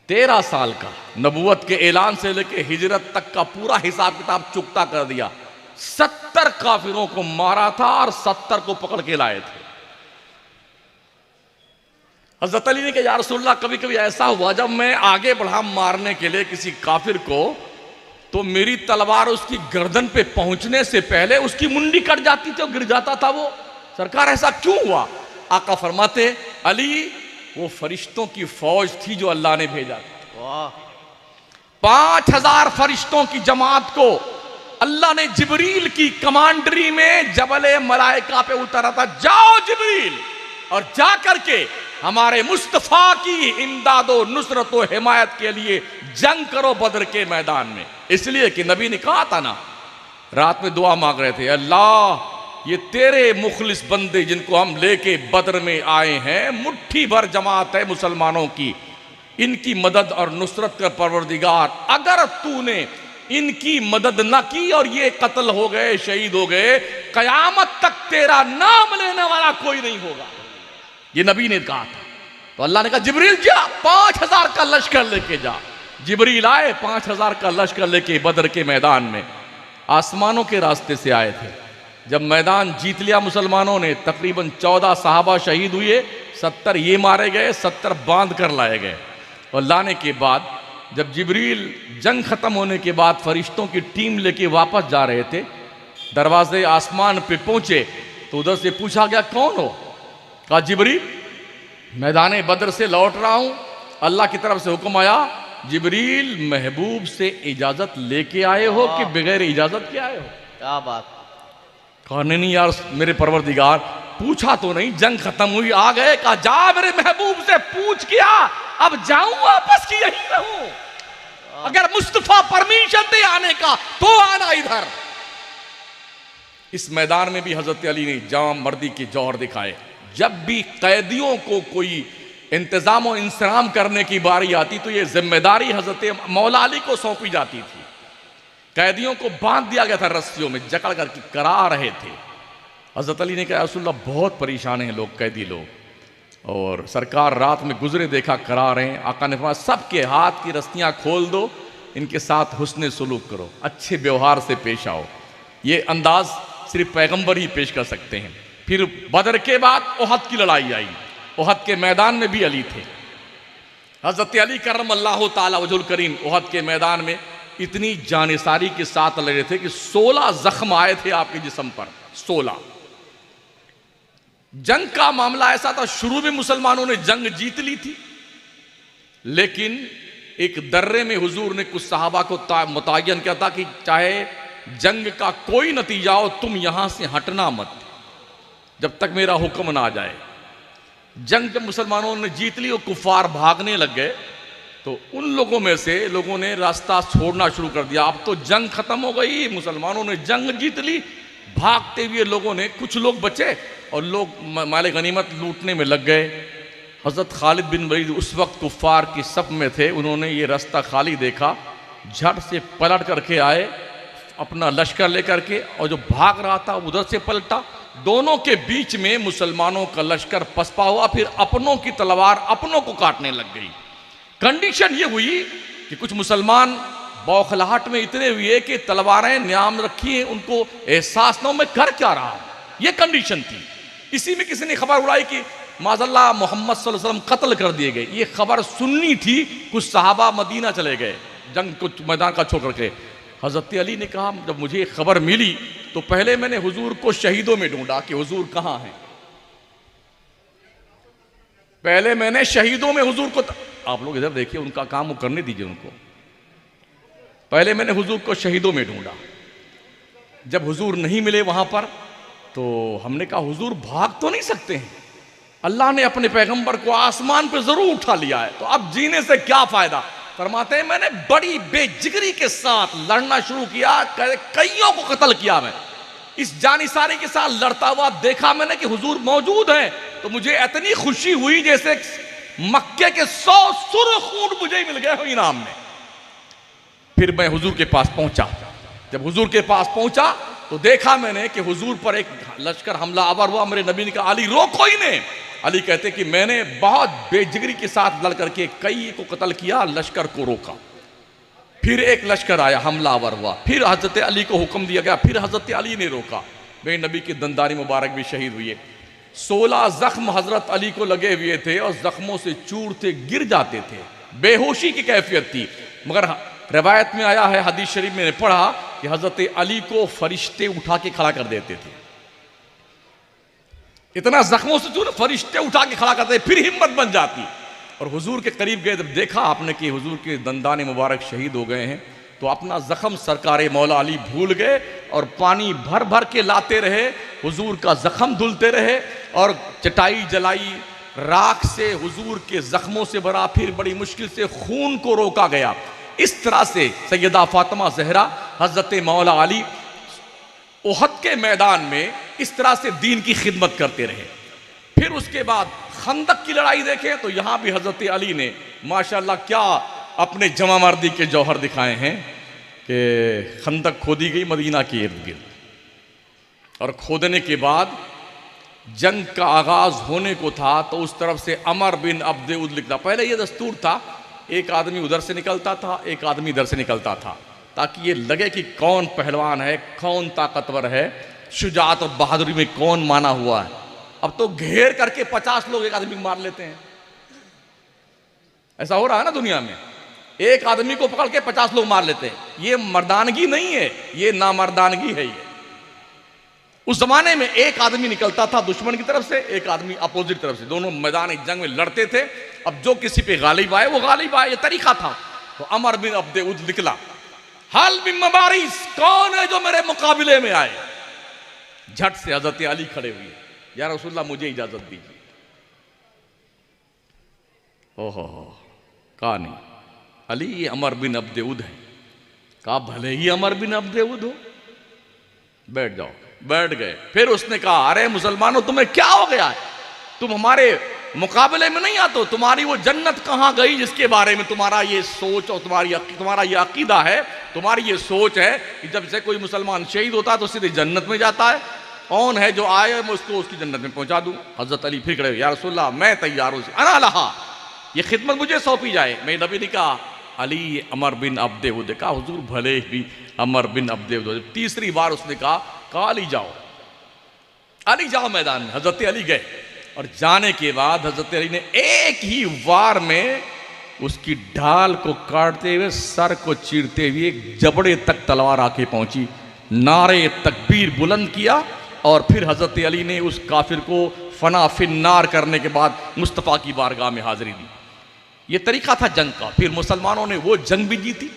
13 साल का, नबूवत के ऐलान से लेके हिजरत तक का पूरा हिसाब किताब चुकता कर दिया। 70 काफिरों को मारा था और 70 को पकड़ के लाए थे। हज़रत अली ने कहा, या रसूलल्लाह, कभी कभी ऐसा हुआ जब मैं आगे बढ़ा मारने के लिए किसी काफिर को, तो मेरी तलवार उसकी गर्दन पे पहुंचने से पहले उसकी मुंडी कट जाती थी और गिर जाता था वो। सरकार ऐसा क्यों हुआ? आका फरमाते, अली वो फरिश्तों की फौज थी जो अल्लाह ने भेजा। 5000 फरिश्तों की जमात को अल्लाह ने जिब्रील की कमांडरी में जबल मलाइका पे उतारा था। जाओ जिब्रील, और जा करके हमारे मुस्तफा की इमदादो नुसरत व हिमायत के लिए जंग करो बदर के मैदान में। इसलिए कि नबी ने कहा था ना, रात में दुआ मांग रहे थे, अल्लाह ये तेरे मुखलिस बंदे जिनको हम लेके बदर में आए हैं, मुट्ठी भर जमात है मुसलमानों की, इनकी मदद और नुसरत कर परवरदिगार, अगर तूने इनकी मदद न की और ये कत्ल हो गए, शहीद हो गए, कयामत तक तेरा नाम लेने वाला कोई नहीं होगा। ये नबी ने कहा था। तो अल्लाह ने कहा, जिब्रील जा, 5000 का लश्कर लेके जा। जिब्रील आए 5000 का लश्कर लेके बदर के मैदान में, आसमानों के रास्ते से आए थे। जब मैदान जीत लिया मुसलमानों ने, तकरीबन 14 सहाबा शहीद हुए, 70 ये मारे गए, 70 बांध कर लाए गए। और लाने के बाद जब जिब्रील जंग खत्म होने के बाद फरिश्तों की टीम लेके वापस जा रहे थे, दरवाजे आसमान पे पहुंचे तो उधर से पूछा गया, कौन हो? कहा, जिब्रील, मैदान बदर से लौट रहा हूं, अल्लाह की तरफ से हुक्म आया, जिब्रील महबूब से इजाजत लेके आए हो कि बगैर इजाजत के आए हो? क्या बात। कहा, नहीं यार मेरे परवरदिगार, पूछा तो नहीं, जंग खत्म हुई आ गए। कहा, जा मेरे महबूब से पूछ किया, अब जाऊं वापस की यहीं रहूं? अगर मुस्तफा परमिशन दे आने का तो आना इधर। इस मैदान में भी हजरत अली ने जाम मर्दी के जौहर दिखाए। जब भी कैदियों को कोई इंतजाम और इंतजाम करने की बारी आती तो ये जिम्मेदारी हजरत मौला अली को सौंपी जाती थी। कैदियों को बांध दिया गया था रस्सियों में, जकड़ करके करा रहे थे। हजरत अली ने कहा, रसूलल्लाह बहुत परेशान हैं लोग, कैदी लोग, और सरकार रात में गुजरे देखा करा रहे हैं। आका ने फरमाया, सबके हाथ की रस्सियां खोल दो, इनके साथ हुस्ने सुलूक करो, अच्छे व्यवहार से पेश आओ। ये अंदाज सिर्फ पैगंबर ही पेश कर सकते हैं। फिर बदर के बाद ओहद की लड़ाई आई। ओहद के मैदान में भी अली थे। हजरत अली करमल्लाहु ताला वजहुल करीम ओहद के मैदान में इतनी जानिसारी के साथ लड़े थे कि 16 जख्म आए थे आपके जिस्म पर। 16। जंग का मामला ऐसा था, शुरू में मुसलमानों ने जंग जीत ली थी, लेकिन एक दर्रे में हुजूर ने कुछ सहाबा को मुतय्यन किया था कि चाहे जंग का कोई नतीजा हो, तुम यहां से हटना मत जब तक मेरा हुक्म ना आ जाए। जंग जब मुसलमानों ने जीत ली और कुफार भागने लग गए, तो उन लोगों में से लोगों ने रास्ता छोड़ना शुरू कर दिया। अब तो जंग खत्म हो गई, मुसलमानों ने जंग जीत ली। भागते हुए लोगों ने, कुछ लोग बचे और लोग माले गनीमत लूटने में लग गए। हजरत खालिद बिन वलीद उस वक्त कुफार की सफ में थे। उन्होंने ये रास्ता खाली देखा, झट से पलट करके आए अपना लश्कर लेकर के, और जो भाग रहा था उधर से पलटा। दोनों के बीच में मुसलमानों का लश्कर पसपा हुआ, फिर अपनों की तलवार अपनों को काटने लग गई। कंडीशन ये हुई कि कुछ मुसलमान बौखलाहट में इतने हुए कि तलवारें न्याम रखी हैं, उनको एहसास न हो मैं कर क्या रहा हूं। ये कंडीशन थी। इसी में किसी ने खबर उड़ाई कि माज़ल्लाह मोहम्मद सल्लल्लाहु अलैहि वसल्लम कत्ल कर दिए गए। ये खबर सुननी थी। कुछ सहाबा मदीना चले गए जंग कुछ मैदान का छोड़ करके। हजरत अली ने कहा, जब मुझे ये खबर मिली तो पहले मैंने हुजूर को शहीदों में ढूंढा कि हुजूर कहां हैं। पहले मैंने शहीदों में हुजूर को, आप लोग इधर देखिए, उनका काम वो करने दीजिए उनको। पहले मैंने हुजूर को शहीदों में ढूंढा, जब हुजूर नहीं मिले वहां पर तो हमने कहा हुजूर भाग तो नहीं सकते हैं, अल्लाह ने अपने पैगंबर को आसमान पे जरूर उठा लिया है, तो अब जीने से क्या फायदा। फरमाते हैं मैंने बड़ी बेजिगरी के साथ लड़ना शुरू किया, कईयों को कत्ल किया। मैं इस जानिसारी के साथ लड़ता हुआ देखा मैंने कि हुजूर मौजूद हैं, तो मुझे इतनी खुशी हुई जैसे मक्के के 100 सुर्ख ऊंट मुझे ही मिल गए हो इनाम में। फिर मैं हुजूर के पास पहुंचा। जब हुजूर के पास पहुंचा तो देखा मैंने कि हुजूर पर एक लश्कर हमला आवर हुआ। मेरे नबी ने कहा अली रोको इन्हें। अली कहते कि मैंने बहुत बेजिगरी के साथ लड़ करके कई को कत्ल किया, लश्कर को रोका। फिर एक लश्कर आया, हमला आवर हुआ, फिर हजरत अली को हुक्म दिया गया, फिर हजरत अली ने रोका। मेरे नबी की दंदारी मुबारक भी शहीद हुए। 16 जख्म हजरत अली को लगे हुए थे और जख्मों से चूरते गिर जाते थे, बेहोशी की कैफियत थी। मगर रवायत में आया है, हदीस शरीफ में पढ़ा कि हजरत अली को फरिश्ते उठा के खड़ा कर देते थे। इतना जख्मों से चूर फरिश्ते उठा के खड़ा करते, फिर हिम्मत बन जाती। और हुजूर के करीब गए, जब देखा आपने कि हुजूर के दंदाने मुबारक शहीद हो गए हैं, तो अपना जख्म सरकारे मौला अली भूल गए और पानी भर भर के लाते रहे, हुजूर का जख्म धुलते रहे और चटाई जलाई, राख से हुजूर के जख्मों से भरा, फिर बड़ी मुश्किल से खून को रोका गया। इस तरह से सैयदा फातिमा ज़हरा हजरत मौला अली ओहद के मैदान में इस तरह से दीन की खिदमत करते रहे। फिर उसके बाद खंदक की लड़ाई देखें तो यहां भी हजरत अली ने माशाल्लाह क्या अपने जमा मर्दी के जौहर दिखाए हैं कि खंदक खोदी गई मदीना के इर्द गिर्द, और खोदने के बाद जंग का आगाज होने को था तो उस तरफ से अमर बिन अब्द उद लिखता। पहले यह दस्तूर था, एक आदमी उधर से निकलता था, एक आदमी इधर से निकलता था, ताकि ये लगे कि कौन पहलवान है, कौन ताकतवर है, शुजात और बहादुरी में कौन माना हुआ है। अब तो घेर करके 50 लोग एक आदमी को मार लेते हैं। ऐसा हो रहा है ना दुनिया में, एक आदमी को पकड़ के 50 लोग मार लेते हैं। ये मर्दानगी नहीं है, ये नामर्दानगी है। ये उस जमाने में एक आदमी निकलता था दुश्मन की तरफ से, एक आदमी अपोजिट तरफ से, दोनों मैदान एक जंग में लड़ते थे। अब जो किसी पे गालिब आए वो गालिब आए, ये तरीका था। तो अमर बिन अब्द उद निकला, हल बिन मबारिस, कौन है जो मेरे मुकाबले में आए। झट से हजरत अली खड़े हुए, या रसूलल्लाह मुझे इजाजत दीजिए। ओहो, कहा नहीं अली ये अमर बिन अब्द उद है। कहा भले ही अमर बिन अब्द उद हो, बैठ जाओ। बैठ गए। फिर उसने कहा अरे मुसलमानों तुम्हें क्या हो गया है, तुम हमारे मुकाबले में नहीं आते हो, तुम्हारी वो जन्नत कहां गई जिसके बारे में तुम्हारा ये सोच और तुम्हारा ये अकीदा है, तुम्हारी ये सोच है कि जब से कोई मुसलमान शहीद होता है तो सीधे जन्नत में जाता है। कौन है जो आए मैं उसको उसकी जन्नत में पहुंचा दूं। हजरत अली फिर खड़े, या रसूलल्लाह मैं तैयार हूं, अना लहा, ये खिदमत मुझे सौंपी जाए। मैं नबी ने कहा अली अमर बिन अब्द उद। कहा हुजूर भले ही अमर बिन अब्द उद। तीसरी बार उसने कहा अली जाओ, अली जाओ मैदान में। हजरत अली गए और जाने के बाद हजरत अली ने एक ही वार में उसकी ढाल को काटते हुए, सर को चीरते हुए जबड़े तक तलवार आके पहुंची। नारे तकबीर बुलंद किया और फिर हजरत अली ने उस काफिर को फना फिन्नार करने के बाद मुस्तफ़ा की बारगाह में हाजिरी दी। ये तरीका था जंग का। फिर मुसलमानों ने वो जंग भी जीती।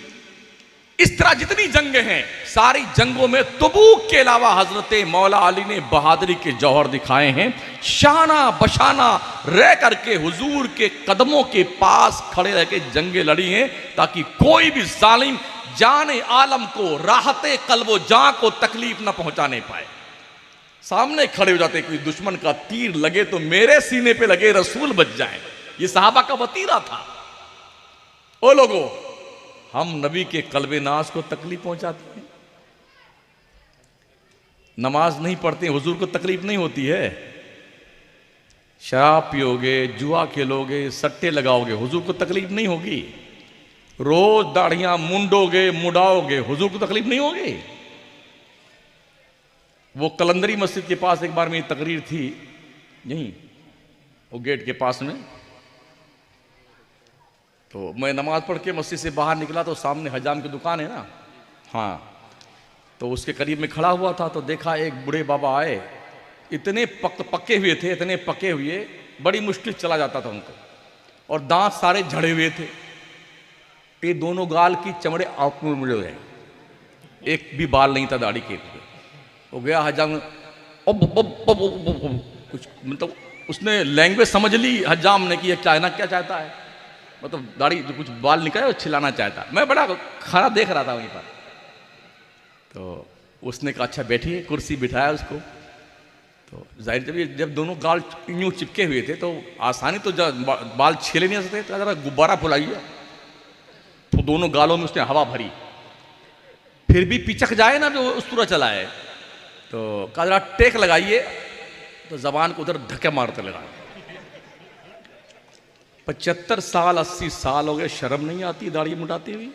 इस तरह जितनी जंगें हैं सारी जंगों में तबूक के अलावा हजरत मौला अली ने बहादुरी के जौहर दिखाए हैं। शाना बशाना रह करके हुजूर के कदमों के पास खड़े रह के जंगें लड़ी हैं, ताकि कोई भी जालिम जाने आलम को, राहते कल्बो जां को तकलीफ न पहुंचाने पाए। सामने खड़े हो जाते, कोई दुश्मन का तीर लगे तो मेरे सीने पे लगे, रसूल बच जाए। ये सहाबा का वतीरा था। ओ लोगों, हम नबी के कल्बे नाज को तकलीफ पहुंचाते हैं, नमाज नहीं पढ़ते, हुजूर को तकलीफ नहीं होती है। शराब पियोगे, जुआ खेलोगे, सट्टे लगाओगे, हुजूर को तकलीफ नहीं होगी। रोज दाढ़ियां मुंडोगे, मुड़ाओगे, हुजूर को तकलीफ नहीं होगी। वो कलंदरी मस्जिद के पास एक बार मेरी तकरीर थी, यहीं वो गेट के पास में, तो मैं नमाज पढ़ के मस्जिद से बाहर निकला तो सामने हजाम की दुकान है ना, हाँ, तो उसके करीब में खड़ा हुआ था। तो देखा एक बूढ़े बाबा आए, इतने पक्के हुए थे, इतने पके हुए, बड़ी मुश्किल चला जाता था उनको, और दांत सारे झड़े हुए थे। ये दोनों गाल की चमड़े आउट में मुड़े हुए, एक भी बाल नहीं था दाढ़ी के। वो गया हजाम, कुछ मतलब उसने लैंग्वेज समझ ली हजाम ने कि ये चाइना क्या चाहता है, मतलब दाढ़ी जो कुछ बाल निकले और छिलाना चाहता है। मैं बड़ा खाना देख रहा था वहीं पर, तो उसने कहा अच्छा बैठिए, कुर्सी बिठाया उसको। तो जाहिर जब दोनों गाल यूँ चिपके हुए थे तो आसानी तो बाल छीले नहीं सकते, तो जरा गुब्बारा फुलाइए, तो दोनों गालों में उसने हवा भरी, फिर भी पिचक जाए ना जो उस तरह चला है, तो कहा जरा टेक लगाइए, तो जबान को उधर धक्के मारते लगा। 75 साल 80 साल हो गए, शर्म नहीं आती दाढ़ी मुटाती हुई?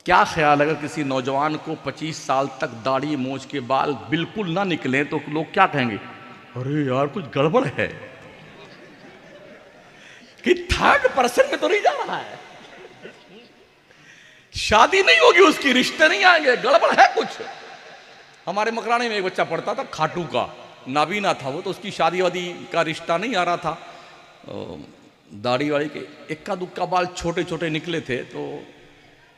क्या ख्याल अगर किसी नौजवान को 25 साल तक दाढ़ी मूंछ के बाल बिल्कुल ना निकले तो लोग क्या कहेंगे? अरे यार कुछ गड़बड़ है, कि थर्ड पर्सन में तो नहीं जा रहा है, शादी नहीं होगी उसकी, रिश्ते नहीं आएंगे, गड़बड़ है कुछ। हमारे मकराने में एक बच्चा पढ़ता था, खाटू का, नाबीना था वो, तो उसकी शादी वादी का रिश्ता नहीं आ रहा था। दाढ़ी वाड़ी के इक्का दुक्का बाल छोटे छोटे निकले थे, तो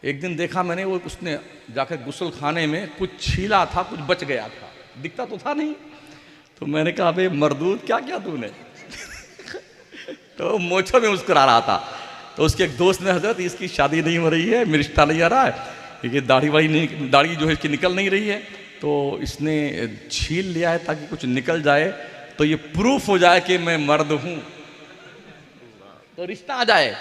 एक दिन देखा मैंने वो उसने जाकर गुस्ल खाने में कुछ छीला था, कुछ बच गया था, दिखता तो था नहीं। तो मैंने कहा अबे मरदूद क्या क्या तूने तो मोछों में मुस्कुरा रहा था। तो उसके एक दोस्त ने, हजरत इसकी शादी नहीं हो रही है, मेरा रिश्ता नहीं आ रहा है, क्योंकि दाढ़ी वाड़ी नहीं, दाढ़ी जो है इसकी निकल नहीं रही है, तो इसने छील लिया है ताकि कुछ निकल जाए, तो ये प्रूफ हो जाए कि मैं मर्द हूं, तो रिश्ता आ जाए।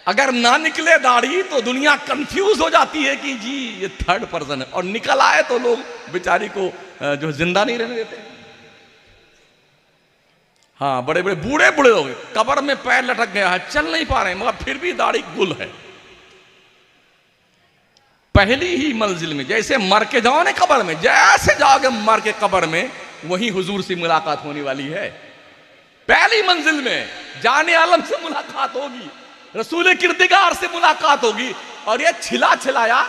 अगर ना निकले दाढ़ी तो दुनिया कंफ्यूज हो जाती है कि जी ये थर्ड पर्सन है, और निकल आए तो लोग बेचारी को जो जिंदा नहीं रहने देते। हाँ, बड़े बड़े बूढ़े बूढ़े लोग कब्र में पैर लटक गया है, चल नहीं पा रहे, मगर फिर भी दाढ़ी गुल है। पहली ही मंजिल में जैसे मर के जाओ ना कब्र में, जैसे जाओगे मर के कब्र में, वहीं हुजूर से मुलाकात होने वाली है। पहली मंजिल में जाने आलम से मुलाकात होगी, रसूल किरदिगार से मुलाकात होगी, और ये छिला छिलाया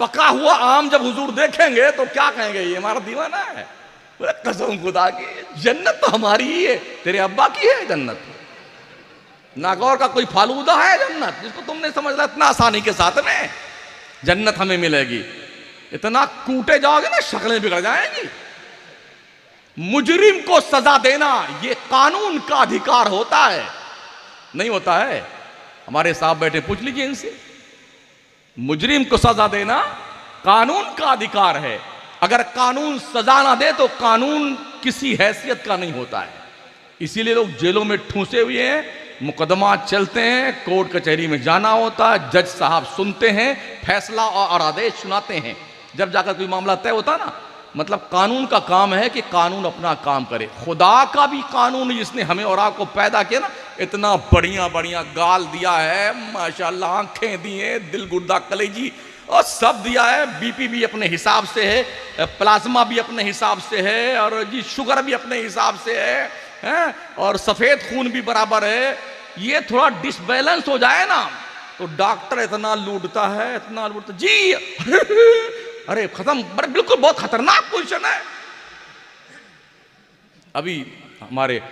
पका हुआ आम जब हुजूर देखेंगे तो क्या कहेंगे? ये हमारा दीवाना है। कसम खुदा की, जन्नत तो हमारी ही है, तेरे अब्बा की है जन्नत, नागौर का कोई फालूदा है जन्नत जिसको तुमने समझ लिया इतना आसानी के साथ में जन्नत हमें मिलेगी। इतना कूटे जाओगे ना शक्लें बिगड़ जाएंगी। मुजरिम को सजा देना ये कानून का अधिकार होता है, नहीं होता है? हमारे साहब बैठे, पूछ लीजिए इनसे। मुजरिम को सजा देना कानून का अधिकार है। अगर कानून सजा ना दे तो कानून किसी हैसियत का नहीं होता है। इसीलिए लोग जेलों में ठूंसे हुए हैं, मुकदमा चलते हैं, कोर्ट कचहरी में जाना होता है, जज साहब सुनते हैं, फैसला और आदेश सुनाते हैं, जब जाकर कोई मामला तय होता ना। मतलब कानून का काम है कि कानून अपना काम करे। खुदा का भी कानून जिसने हमें और आपको पैदा किया ना, इतना बढ़िया बढ़िया गाल दिया है माशाल्लाह, आंखें दी हैं, दिल गुर्दा कलेजी और सब दिया है, बीपी भी अपने हिसाब से है, प्लाज्मा भी अपने हिसाब से है, और जी शुगर भी अपने हिसाब से है, और सफेद खून भी बराबर है। ये थोड़ा डिसबैलेंस हो जाए ना तो डॉक्टर इतना लूटता है, इतना लूटता जी अरे खत्म, बिल्कुल बहुत खतरनाक पोजीशन है। अभी हमारे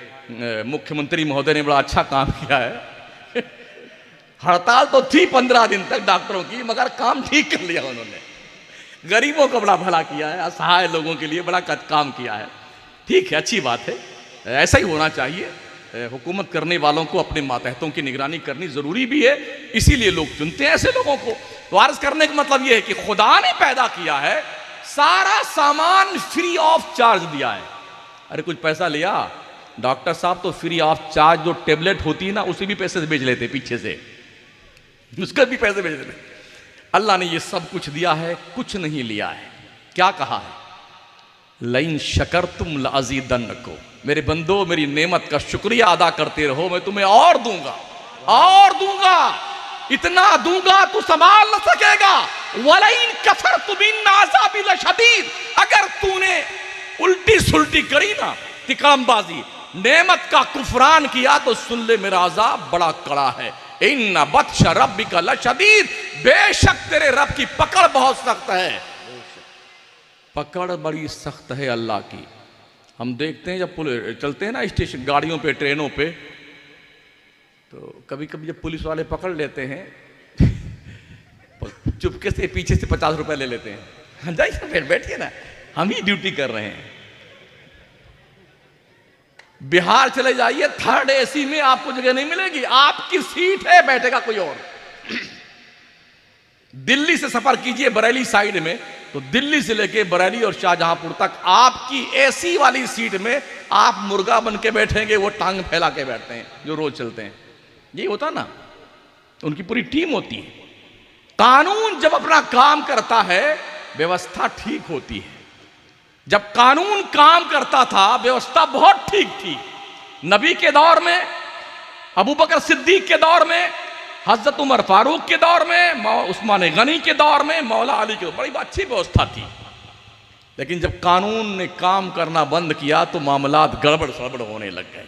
मुख्यमंत्री महोदय ने बड़ा अच्छा काम किया है। हड़ताल तो थी 15 दिन तक डॉक्टरों की, मगर काम ठीक कर लिया उन्होंने। गरीबों को बड़ा भला किया है, असहाय लोगों के लिए बड़ा काम किया है। ठीक है, अच्छी बात है, ऐसा ही होना चाहिए। हुकूमत करने वालों को अपने मातहतों की निगरानी करनी जरूरी भी है, इसीलिए लोग चुनते हैं ऐसे लोगों को। तो अर्ज करने का मतलब यह है कि खुदा ने पैदा किया है, सारा सामान फ्री ऑफ चार्ज दिया है। अरे कुछ पैसा लिया, डॉक्टर साहब तो फ्री ऑफ चार्ज जो टेबलेट होती है ना, उसे भी पैसे से बेच लेते पीछे से, उसका भी पैसे बेच लेते। अल्लाह ने ये सब कुछ दिया है, कुछ नहीं लिया है। क्या कहा है? लइन शकरतुम लअज़ीदन्नकुम, मेरे बंदो मेरी नेमत का शुक्रिया अदा करते रहो, मैं तुम्हें और दूंगा, और दूंगा, इतना दूंगा तू संभाल न सकेगा। वलइन कफरतुम इन्न अज़ाबी लशदीद, अगर तूने उल्टी सुल्टी करी ना, तिकामबाजी, नेमत का कुफरान किया तो सुन ले मेरा अज़ाब बड़ा कड़ा है। इन्न बत्श रब्बिका लशदीद, बेशक तेरे रब की पकड़ बहुत सख्त है। पकड़ बड़ी सख्त है अल्लाह की। हम देखते हैं जब चलते हैं ना स्टेशन, गाड़ियों पे, ट्रेनों पे, तो कभी कभी जब पुलिस वाले पकड़ लेते हैं चुपके से पीछे से 50 रुपए ले लेते हैं, जाइए बैठिए ना, हम ही ड्यूटी कर रहे हैं। बिहार चले जाइए, 3rd AC में आपको जगह नहीं मिलेगी, आपकी सीट है, बैठेगा कोई और। दिल्ली से सफर कीजिए बरेली साइड में, तो दिल्ली से लेके बरेली और शाहजहांपुर तक आपकी AC वाली सीट में आप मुर्गा बन के बैठेंगे, वो टांग फैला के बैठते हैं जो रोज चलते हैं। ये होता ना, उनकी पूरी टीम होती है। कानून जब अपना काम करता है, व्यवस्था ठीक होती है। जब कानून काम करता था, व्यवस्था बहुत ठीक थी। नबी के दौर में, अबू बकर सिद्दीक के दौर में, हजरत उमर फारूक के दौर में, उस्मान गनी के दौर में, मौला अली के, बड़ी अच्छी व्यवस्था थी। लेकिन जब कानून ने काम करना बंद किया तो मामलात गड़बड़ सड़बड़ होने लग गए।